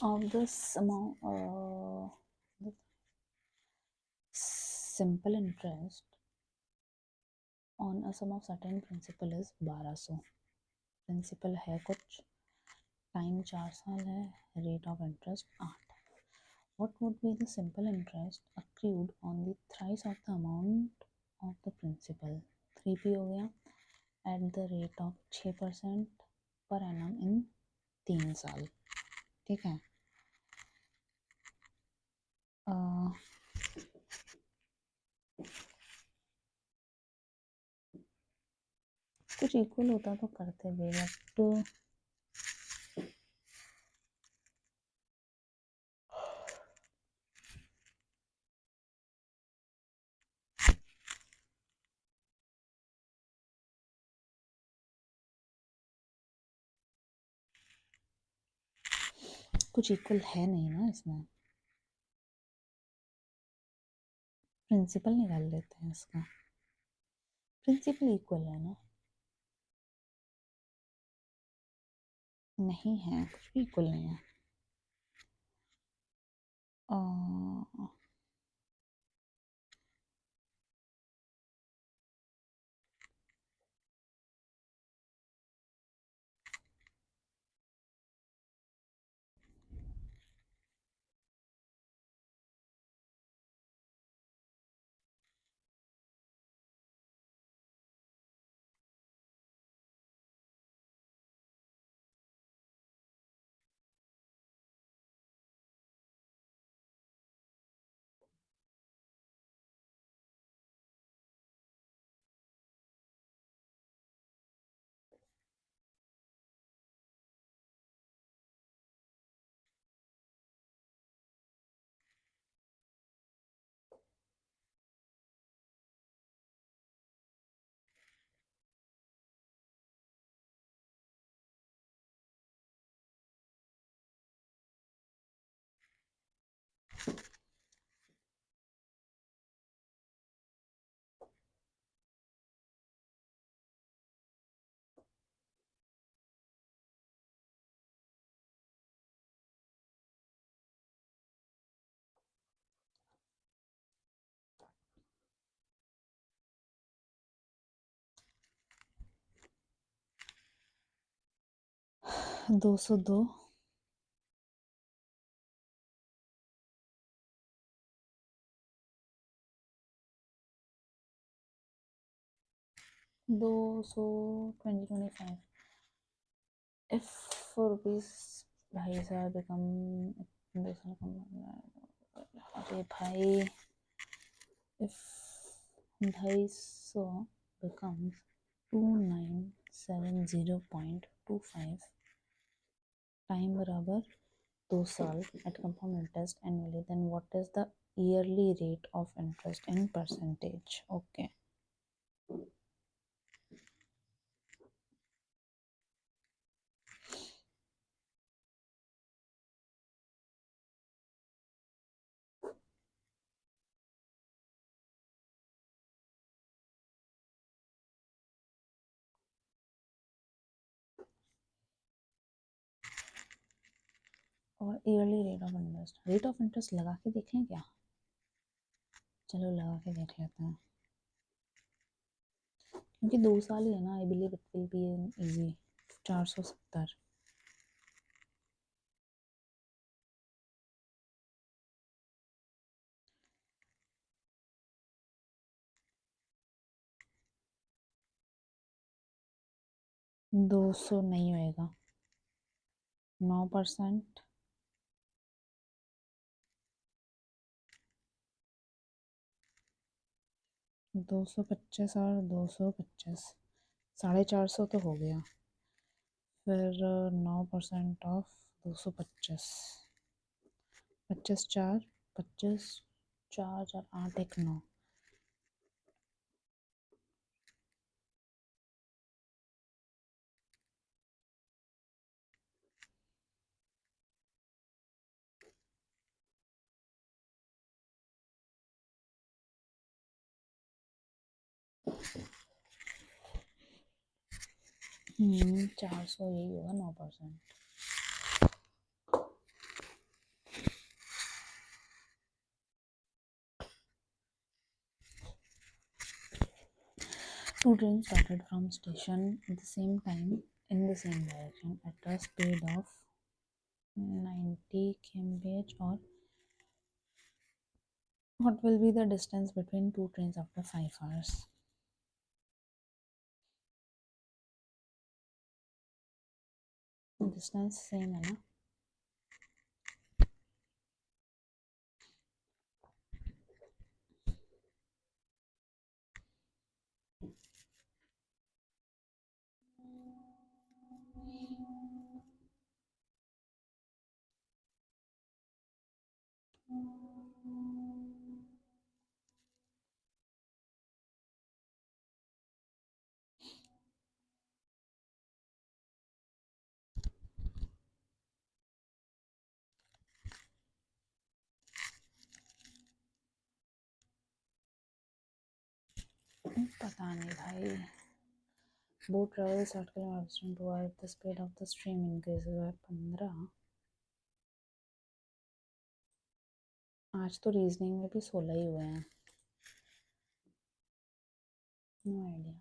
of this amount the simple interest on a sum of certain principal is 1200। Principal है कुछ, time 4 साल है, rate of interest 8। What would be the simple interest accrued on the thrice of the amount of the principal? 3p हो गया at the rate of 6% per annum in 3 साल। ठीक है, कुछ इक्वल होता तो करते भी, बट कुछ इक्वल है नहीं ना इसमें। प्रिंसिपल निकाल लेते हैं इसका, प्रिंसिपल इक्वल है ना? नहीं है, कुछ भी इक्वल नहीं है। 202 2025 if rupees 2,500 become 2,000 अरे भाई if 250 becomes 2970.25 time बराबर 2 साल at compound interest annually, then what is the yearly rate of interest in percentage? Okay. और ईयरली रेट ऑफ इंटरेस्ट लगा के देख लें क्या? चलो लगा के देख लेते हैं, क्योंकि 2 साल ही है ना। I believe it will be easy. 470 200 नहीं होएगा। 9% 225 और 225 450 तो हो गया। फिर 9% ऑफ 225 25 4 25 4 4 8 1 9 400 यही होगा 9%। Two trains started from station at the same time in the same direction at a speed of 90 km/h, or what will be the distance between two trains after 5 hours? Distance same है ना? पता नहीं भाई। Boat travels 60 km toward the speed of the stream increases by 15। आज तो reasoning में भी 16 ही हुए हैं। No idea.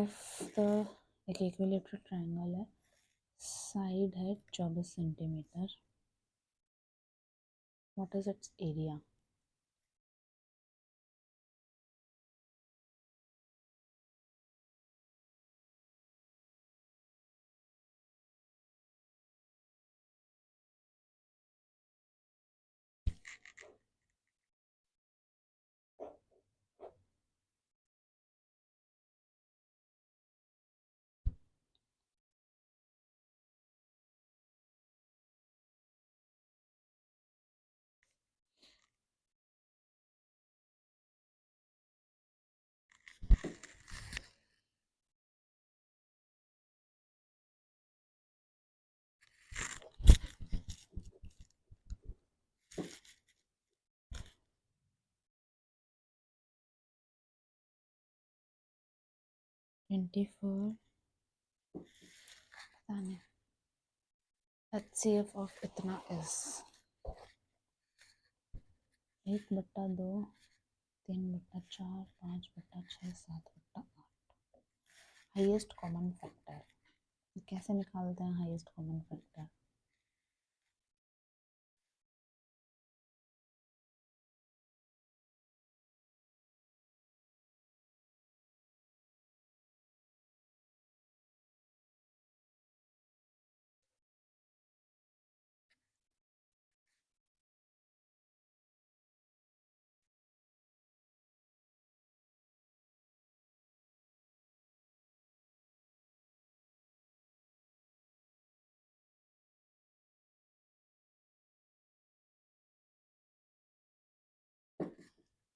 If the एक इक्विलेटरल ट्रायंगल है, साइड है 24 centimetre, what is its area? HCF of इतना is 1/2 3/4 5/6 7/8। हाईएस्ट कॉमन फैक्टर कैसे निकालते हैं? Highest common factor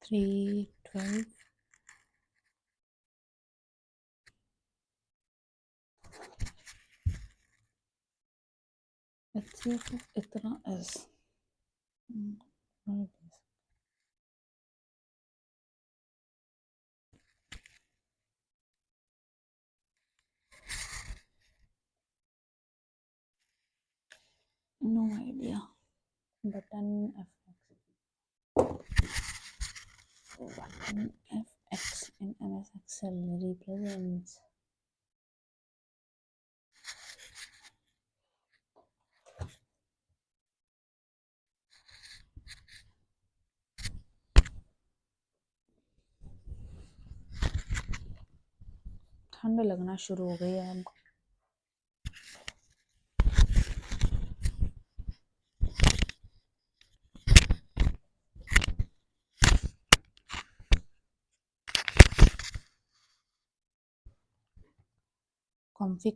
three 12 HCF of इतना is what it is. No idea. Button FX in MS Excel represents ठंड लगना शुरू हो गई है अब।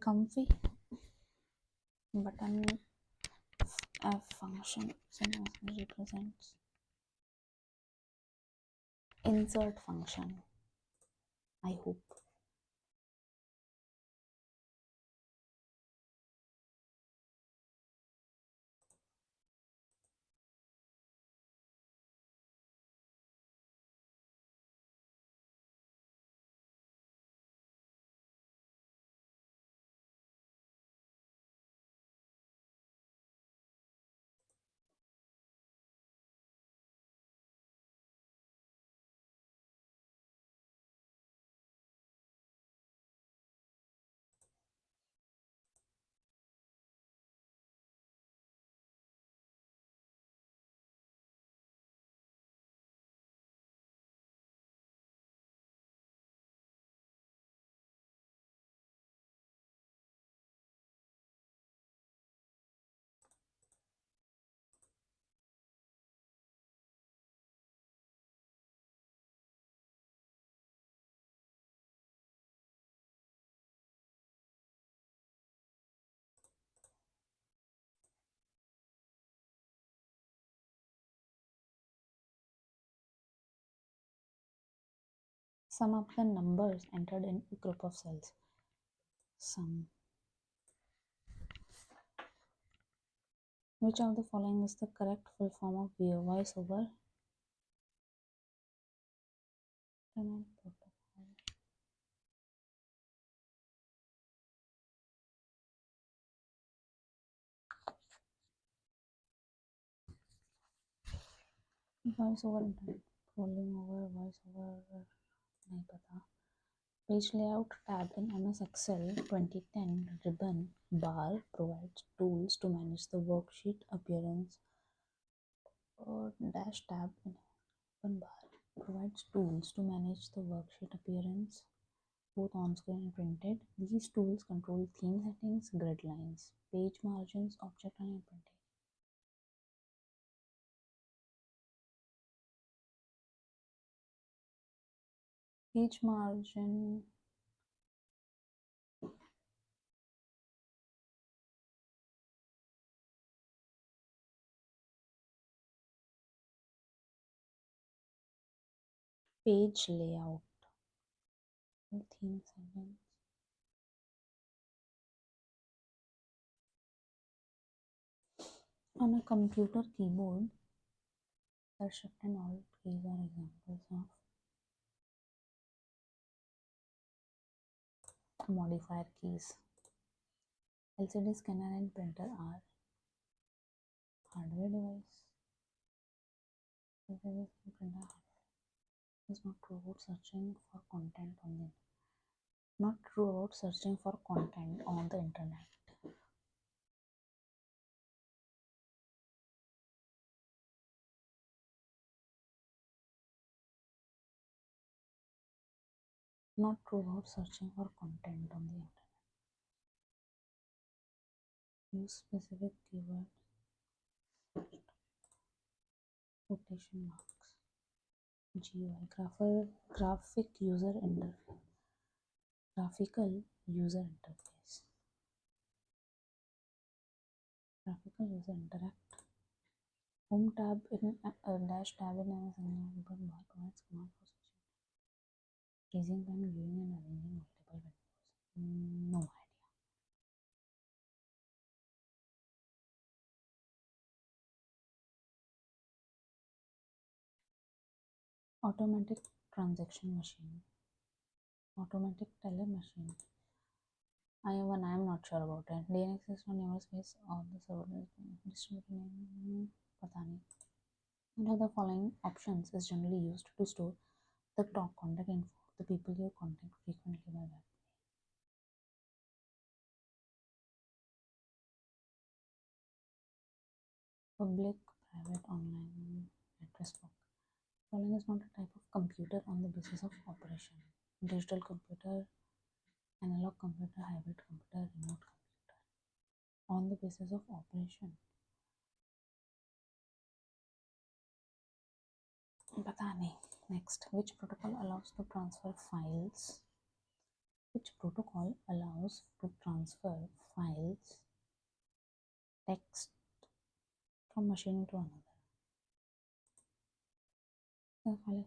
comfy button F function represents insert function. I hope. Sum up the numbers entered in a group of cells. Sum. Which of the following is the correct full form of voice over internet protocol? Voice over internet, rolling over, voice over नहीं पता. Page layout tab in MS Excel 2010 ribbon bar provides tools to manage the worksheet appearance. Dash tab in ribbon bar provides tools to manage the worksheet appearance both on screen and printed. These tools control theme settings, grid lines, page margins, object line, and printing. Page margin page layout, theme settings. On a computer keyboard, the Shift and Alt keys are examples of modifier keys. LCD scanner and printer are hardware device. LCD printer is not robot searching for content on the Not true about searching for content on the internet. Not true about searching for content on the internet. Use specific keywords. Quotation marks. GUI. Graphic user interface. Graphical user interface. Graphical user interact. Home tab in dash tab in Amazon but bar provides command for switching. Freezing time, viewing and arranging multiple windows. No idea. Automatic transaction machine. Automatic teller machine. I am not sure about it. DNS is on your space or the server is distributed name. पता नहीं. One of the following options is generally used to store the contact info of the people you contact frequently by web. Public, private, online address book. Following is not a type of computer on the basis of operation. Digital computer, analog computer, hybrid computer, remote computer. On the basis of operation. पता नहीं. Next, which protocol allows to transfer files? Which protocol allows to transfer files, text from machine to another? The file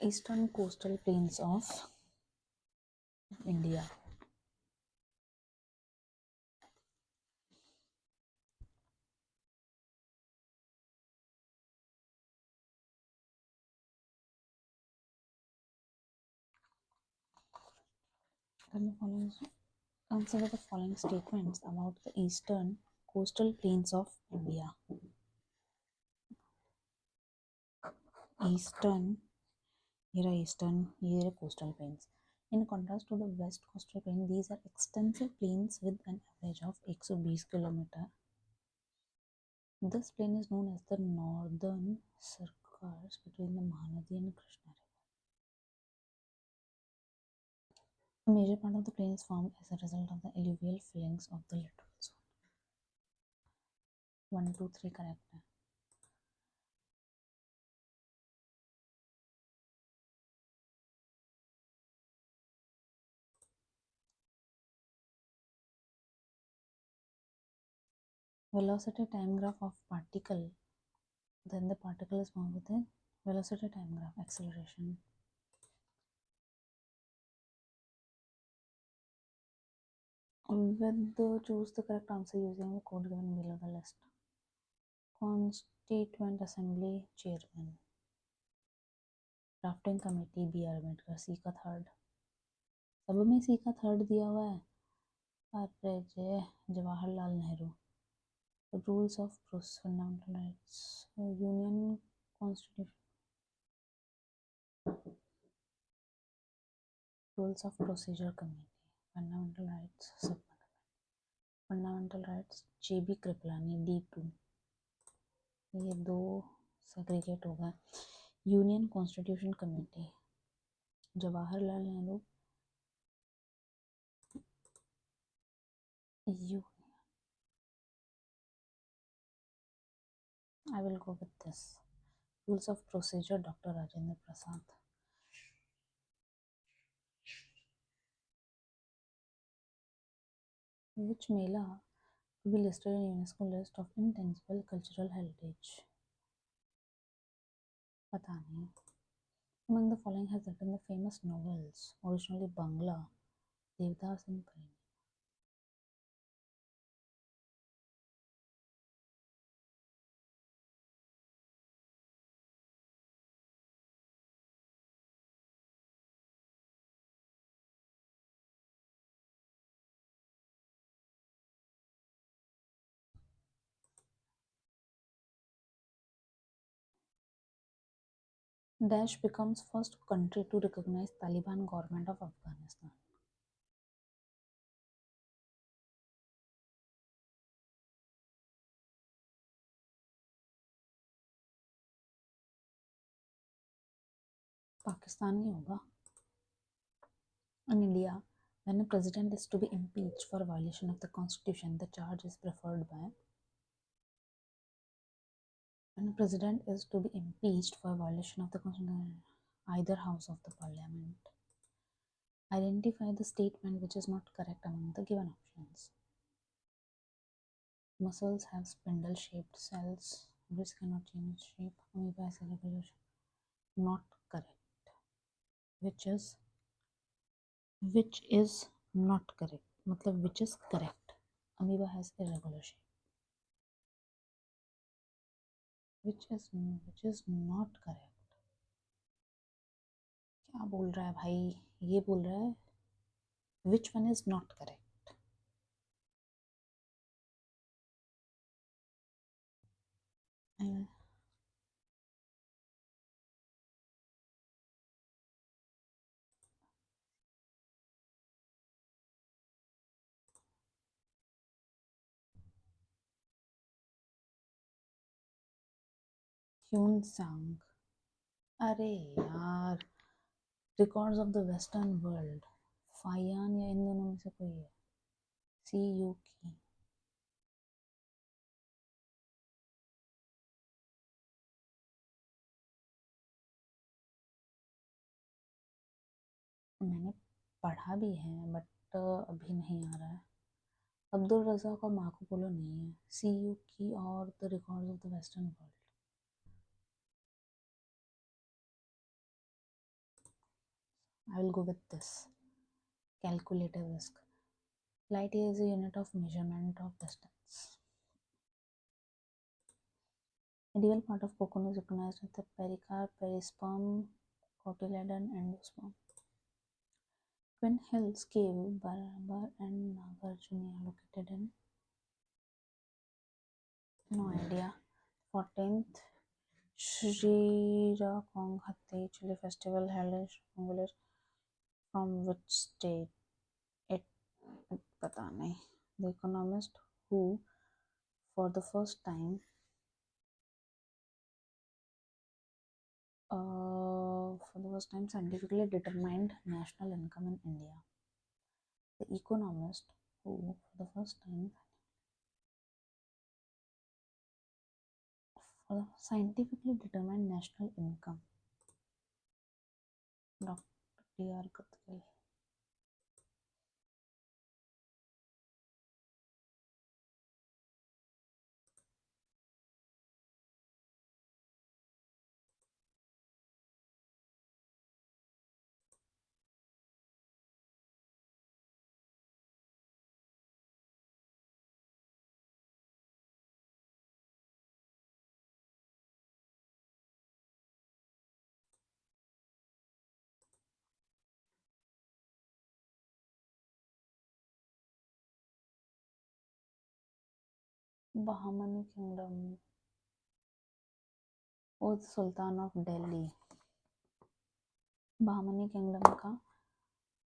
Eastern coastal plains of India. Consider the following statements about the eastern coastal plains of India. Eastern, here are coastal plains. In contrast to the west coastal plain, these are extensive plains with an average of 120 km. This plain is known as the northern circus between the Mahanadi and Krishna River. A major part of the plain is formed as a result of the alluvial fillings of the littoral zone. 1, 2, 3 correct है. Velocity time graph of particle. Then the particle is found with a velocity time graph acceleration. Choose the correct answer using the code given below the list. Constituent Assembly Chairman. Drafting committee B R Ambedkar. C का third. सब में सी का third दिया हुआ है. अरे जय Jawaharlal Nehru. Rules of fundamental rights. Union constitution. Rules of procedure committee. Fundamental rights सब. Fundamental rights J B Kripalani D2. ये दो सेग्रीगेट होगा. Union constitution committee Jawaharlal Nehru. I will go with this. Rules of procedure Dr. Rajendra Prasad. Which Mela to be listed in UNESCO list of intangible cultural heritage? पता नहीं. Among the following has written the famous novels, originally Bangla, Devdas and Prem. Daesh becomes first country to recognize Taliban government of Afghanistan. Pakistan नहीं होगा. In India, when a president is to be impeached for violation of the constitution, the charge is preferred by. When a president is to be impeached for violation of the constitution, either house of the parliament. Identify the statement which is not correct among the given options. Muscles have spindle-shaped cells which cannot change shape. Amoeba has irregular shape. Not correct. Which is not correct. मतलब which is correct. Amoeba has irregular shape. which is not correct. क्या बोल रहा है भाई? ये बोल रहा है which one is not correct. Hyun Sang. अरे यार, records of the western world. फायान या इन दोनों में से कोई है. सी यू की. मैंने पढ़ा भी है बट अभी नहीं आ रहा है. अब्दुल रज़ाक और मार्को पोलो नहीं है. सी यू की और the records of the western world. I will go with this. Calculative risk. Light year is a unit of measurement of distance. Medieval part of cocoon is recognized as the pericarp, perisperm, cotyledon, endosperm. Twin Hills Cave, Barabar and Nagarjuna are located in. No idea. 14th Shrirakong Hathi Chili Festival held in Srinagar. From which state? It पता नहीं. The economist who for the first time scientifically determined national income in India. The economist who for the first time scientifically determined national income. Dr. D.R. Gadkari. Bahmani Kingdom was the Sultan of Delhi. Bahmani Kingdom का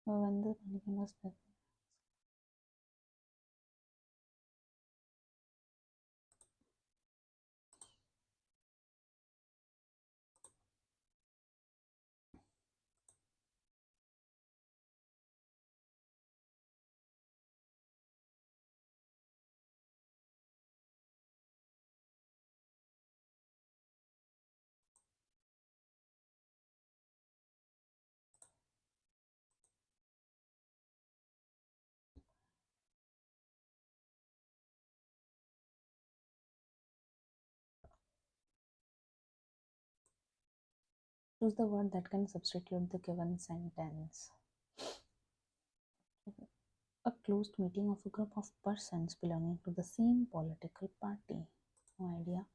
when the Kingdom was choose the word that can substitute the given sentence. A closed meeting of a group of persons belonging to the same political party. No idea.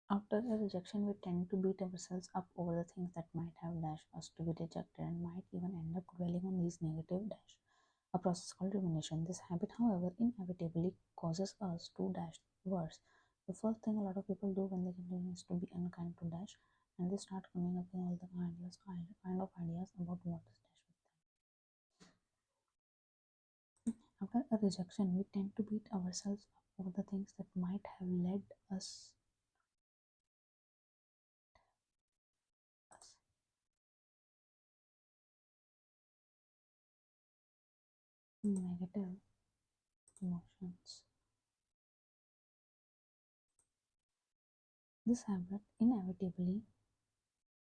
After a rejection, we tend to beat ourselves up over the things that might have dashed us to be rejected and might even end up dwelling on these negative dash. A process called rumination. This habit, however, inevitably causes us to dash worse. The first thing a lot of people do when they continue is to be unkind to dash, and they start coming up with all the kind of ideas about what is dash with them. After a rejection, we tend to beat ourselves up over the things that might have led us negative emotions. This habit inevitably,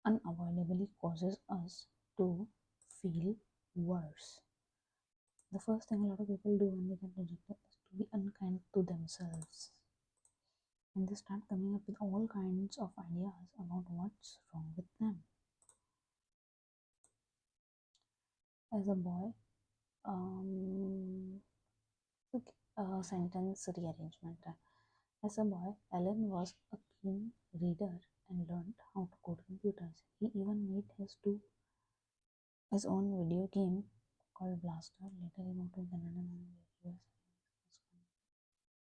unavoidably causes us to feel worse. The first thing a lot of people do when they get rejected is to be unkind to themselves. And they start coming up with all kinds of ideas about what's wrong with them. As a boy, um, sentence rearrangement. As a boy, Alan was a keen reader and learned how to code computers. He even made his own video game called Blaster. Later, he moved to Canada and US.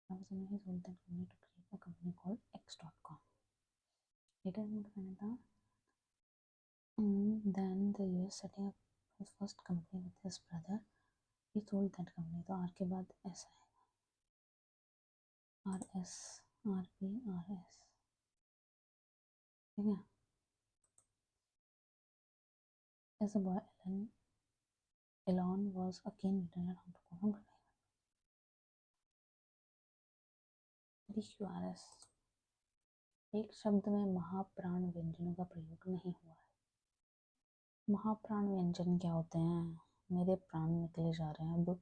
Now, he sold that company to create a company called X.com. Later, he moved to Canada and then the US, setting up his first company with his brother. He sold that company. तो are के बाद S आएगा, R S, R P, R S, ठीक है. As a boy, Elon was a keen reader and how to code. DQRS. एक शब्द में महाप्राण व्यंजनों का प्रयोग नहीं हुआ है. महाप्राण व्यंजन क्या होते हैं? मेरे प्राण निकले जा रहे हैं अब.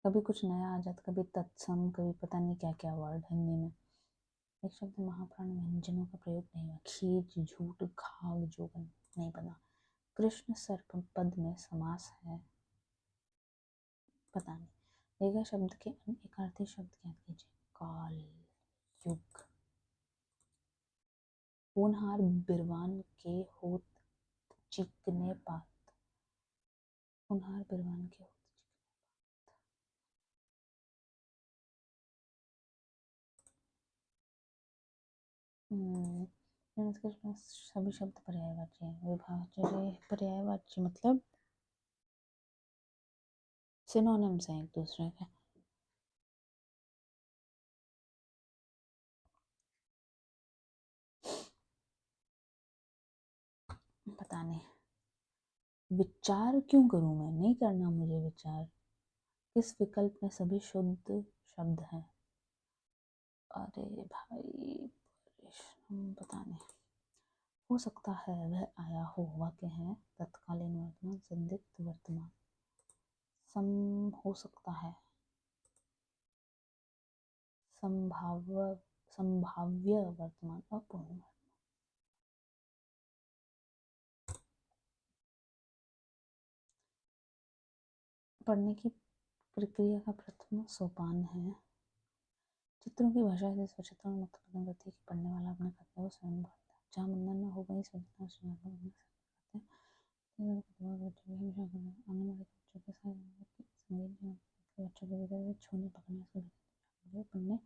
कभी कुछ नया आ जाता, कभी तत्सम, कभी पता नहीं क्या क्या वर्ड हिंदी में. एक शब्द महाप्राण व्यंजनों का प्रयोग नहीं हुआ. खींच, झूठ, घाव, जोगन नहीं बना. कृष्ण सर्प पद में समास है, पता नहीं. देगा शब्द के एकार्थी शब्द याद कीजिए. काल, युग. होनहार बिरवान के होत चिकने पात. होनहार बिरवान के होत इसके पास सभी शब्द पर्यायवाची हैं. विभाज्य पर्यायवाची मतलब सिनोनिम्स हैं एक दूसरे के. पता नहीं. विचार क्यों करूं मैं? नहीं करना मुझे विचार. किस विकल्प में सभी शुद्ध शब्द हैं? अरे भाई, पता नहीं. हो सकता है वह आया हो. वाक्य है तत्कालीन वर्तमान, संदिग्ध वर्तमान. हो सकता है. संभाव्य वर्तमान, अपूर्ण. पढ़ने की प्रक्रिया का प्रथम सोपान है. चित्रों की भाषा से स्वच्छता और मुक्त प्रदान करती है कि पढ़ने वाला अपने कर्तव्य को स्वयं भरता है. जहाँ बंधन न हो वहीं स्वच्छता और सृजनात्मक बनने सकते हैं. आंगनबाड़ी के बच्चों के साथ संगीत बच्चों के भीतर छूने पकड़ने पढ़ने पलने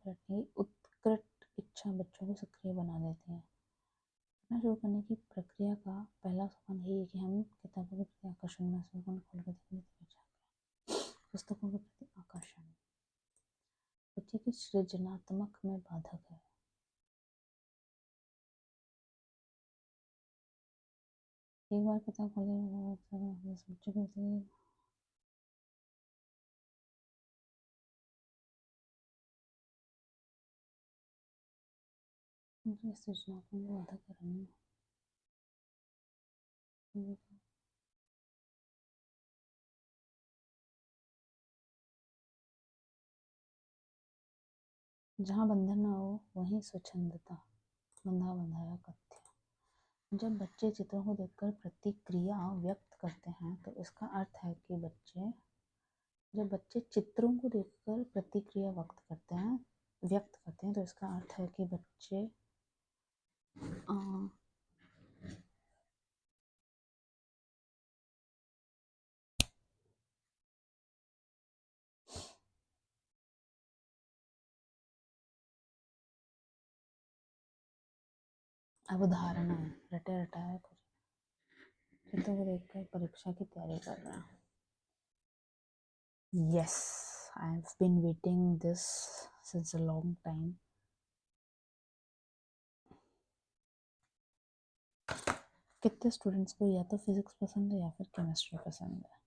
पलटने की उत्कट इच्छा बच्चों को सक्रिय बना देती है. पढ़ना शुरू करने की प्रक्रिया का पहला सोपान यही है कि हम किताबों के प्रति आकर्षण महसूस खोल कर देखने पुस्तकों के प्रति आकर्षण बच्चे की सृजनात्मक में बाधक है. एक बार किताब खोले बच्चे के प्रति सृजनात्मक में बाधक है. जहाँ बंधन न हो वहीं स्वच्छंदता. बंधा बंधाया कथ्य. जब बच्चे चित्रों को देखकर प्रतिक्रिया व्यक्त करते हैं तो इसका अर्थ है कि जब बच्चे चित्रों को देखकर प्रतिक्रिया व्यक्त करते हैं तो इसका अर्थ है कि बच्चे अब धारणा है, रटे रटाया कुछ चित्रों को देखकर परीक्षा की तैयारी कर रहे हैं। Yes, I have been waiting this since a long time. कितने स्टूडेंट्स को या तो फिजिक्स पसंद है या फिर केमिस्ट्री पसंद है?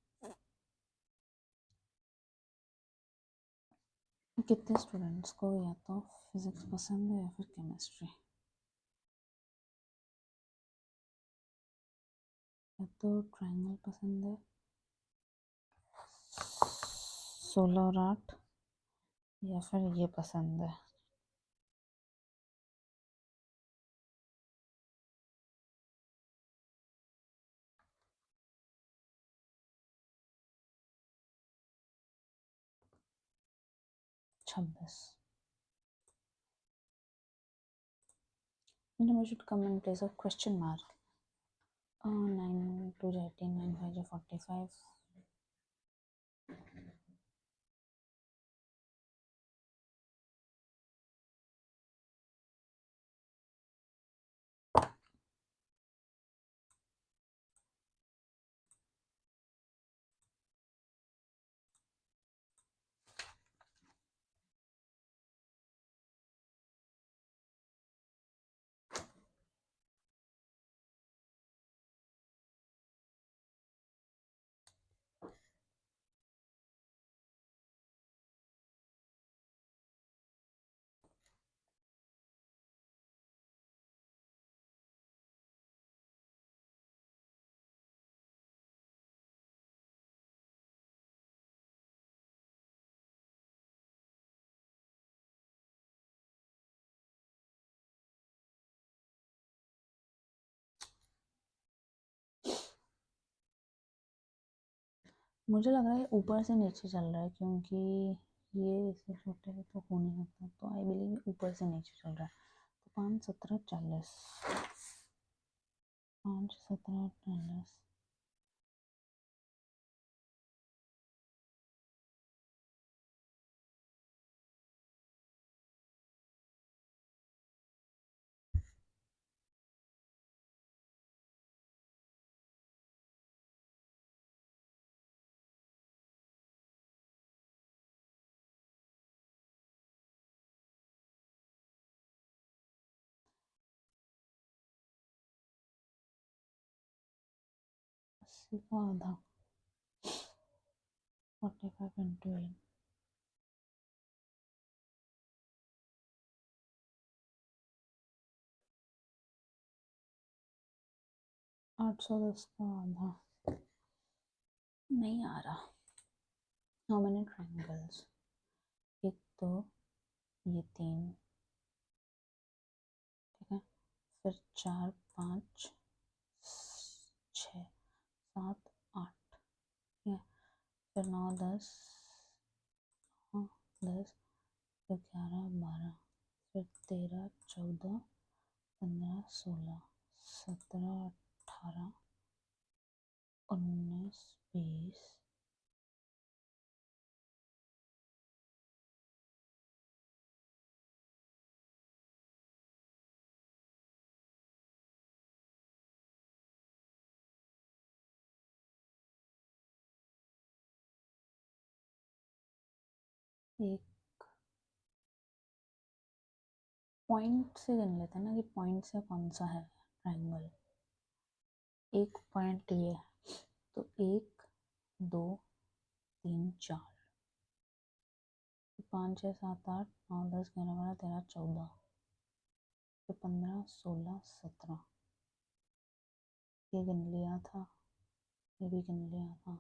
कितने स्टूडेंट्स को या तो फिजिक्स पसंद है या फिर केमिस्ट्री? या तो ट्रायंगल पसंद है, 16 और 8, या फिर ये पसंद है। छब्बीस। We should come in place of question mark. 9 2 18, 9 5 45. मुझे लग रहा है ऊपर से नीचे चल रहा है, क्योंकि ये इससे छोटे है तो हो नहीं सकता, तो आई बिलीव ऊपर से नीचे चल रहा है। तो 5 17 40, 5 17 40। अस्सी का आधा, 45 into 8, 810 का आधा। नहीं आ रहा। How many triangles? एक तो ये 3, ठीक है, फिर 4 5 6 7 8, ठीक है, फिर 9 10, हाँ 10, फिर 11 12, फिर 13 14 15 16 17 18 19 20। एक पॉइंट से गिन लेते हैं ना, कि पॉइंट से कौन सा है ट्रायंगल। एक पॉइंट ये, तो 1 2 3 4, 5 6 7 8 9 10 11 12 13 14, फिर 15 16 17, ये गिन लिया था, ये भी गिन लिया था।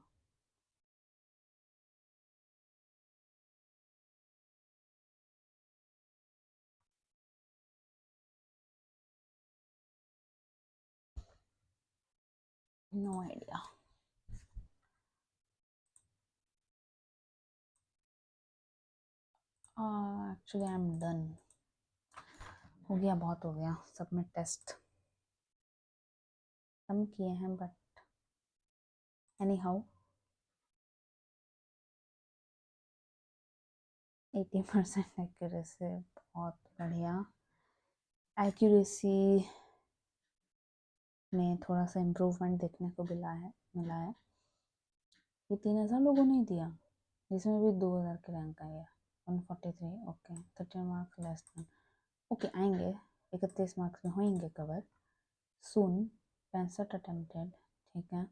No idea. Actually I am done. हो गया, बहुत हो गया। सबमिट टेस्ट हम किए हैं, बट एनी हाउ 80% एक्यूरेसी, बहुत बढ़िया एक्यूरेसी। में थोड़ा सा इम्प्रूवमेंट देखने को मिला है। ये 3000 लोगों ने दिया, जिसमें भी 2000 के रैंक आया। 143, okay 13 marks less than, okay आएंगे 31 मार्क्स में होंगे कवर सून। 65 अटेम्प्टेड, ठीक है।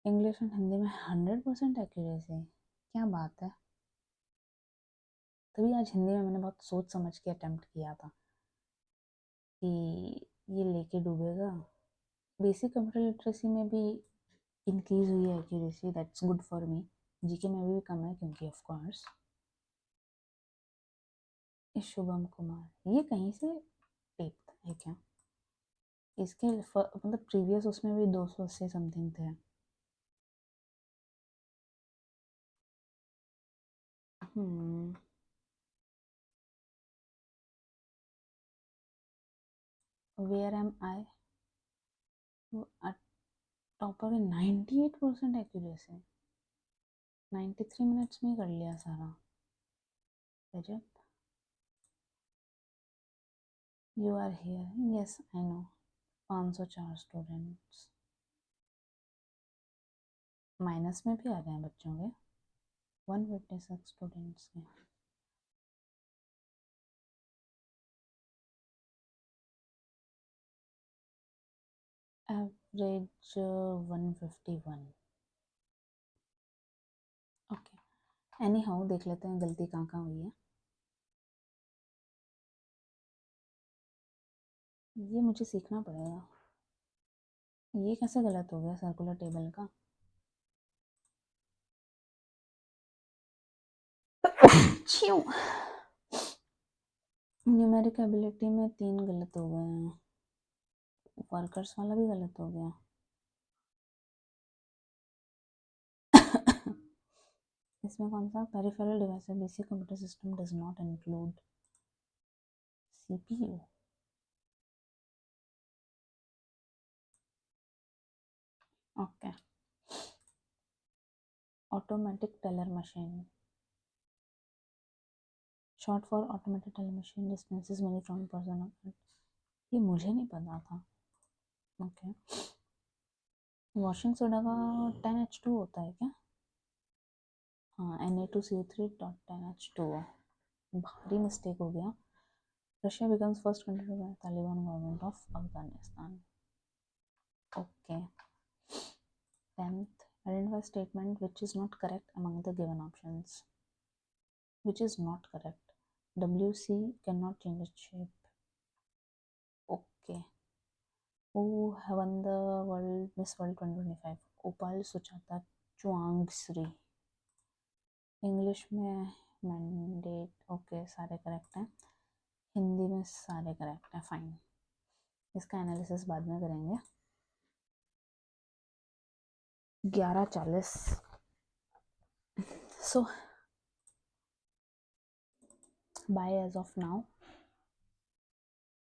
इंग्लिश एंड हिंदी में 100% एक्यूरेसी, क्या बात है। तभी आज हिंदी में मैंने बहुत सोच समझ के अटेम्प्ट किया था कि ये लेके डूबेगा। बेसिक कंप्यूटर लिटरेसी में भी इंक्रीज हुई है accuracy, that's good for me. GK में भी कम है क्योंकि ऑफ कोर्स। शुभम कुमार ये कहीं से टेप है क्या? इसके मतलब प्रीवियस उसमें भी 280 समथिंग थे। वेयर एम आई टॉपर में 98% एक्यूरेसी, 93 मिनट्स में कर लिया सारा। गजब। You are here, yes I know. 504 students, minus में भी आ गए हैं बच्चों के। 156 स्टूडेंट्स के। Average 151, okay. एनी हाउ देख लेते हैं गलती कहाँ कहाँ हुई है। ये मुझे सीखना पड़ेगा। ये कैसे गलत हो गया सर्कुलर टेबल का? छियो। न्यूमेरिक एबिलिटी में 3 गलत हो गए हैं। वर्कर्स वाला भी गलत हो गया। इसमें कौन सा पेरिफेरल डिवाइस है? Basic computer system does not include CPU. Okay. Automatic teller machine, short for automatic teller machine dispenses money from person. ये मुझे नहीं पता था। ओके। वॉशिंग सोडा का 10H2 होता है क्या? हाँ, Na2CO3.10H2O। भारी मिस्टेक हो गया। Russia becomes first country bye Taliban government of Afghanistan. Okay. 10th, identify statement which is not correct among the given options. Which is not correct? WC cannot change its shape. Okay. Who won the world Miss World 2025? Upal Suchata Chuangsri. English में mandate, okay सारे correct हैं। हिंदी में सारे correct हैं, fine. इसका analysis बाद में करेंगे। 11:40। सो बाय एज ऑफ नाउ।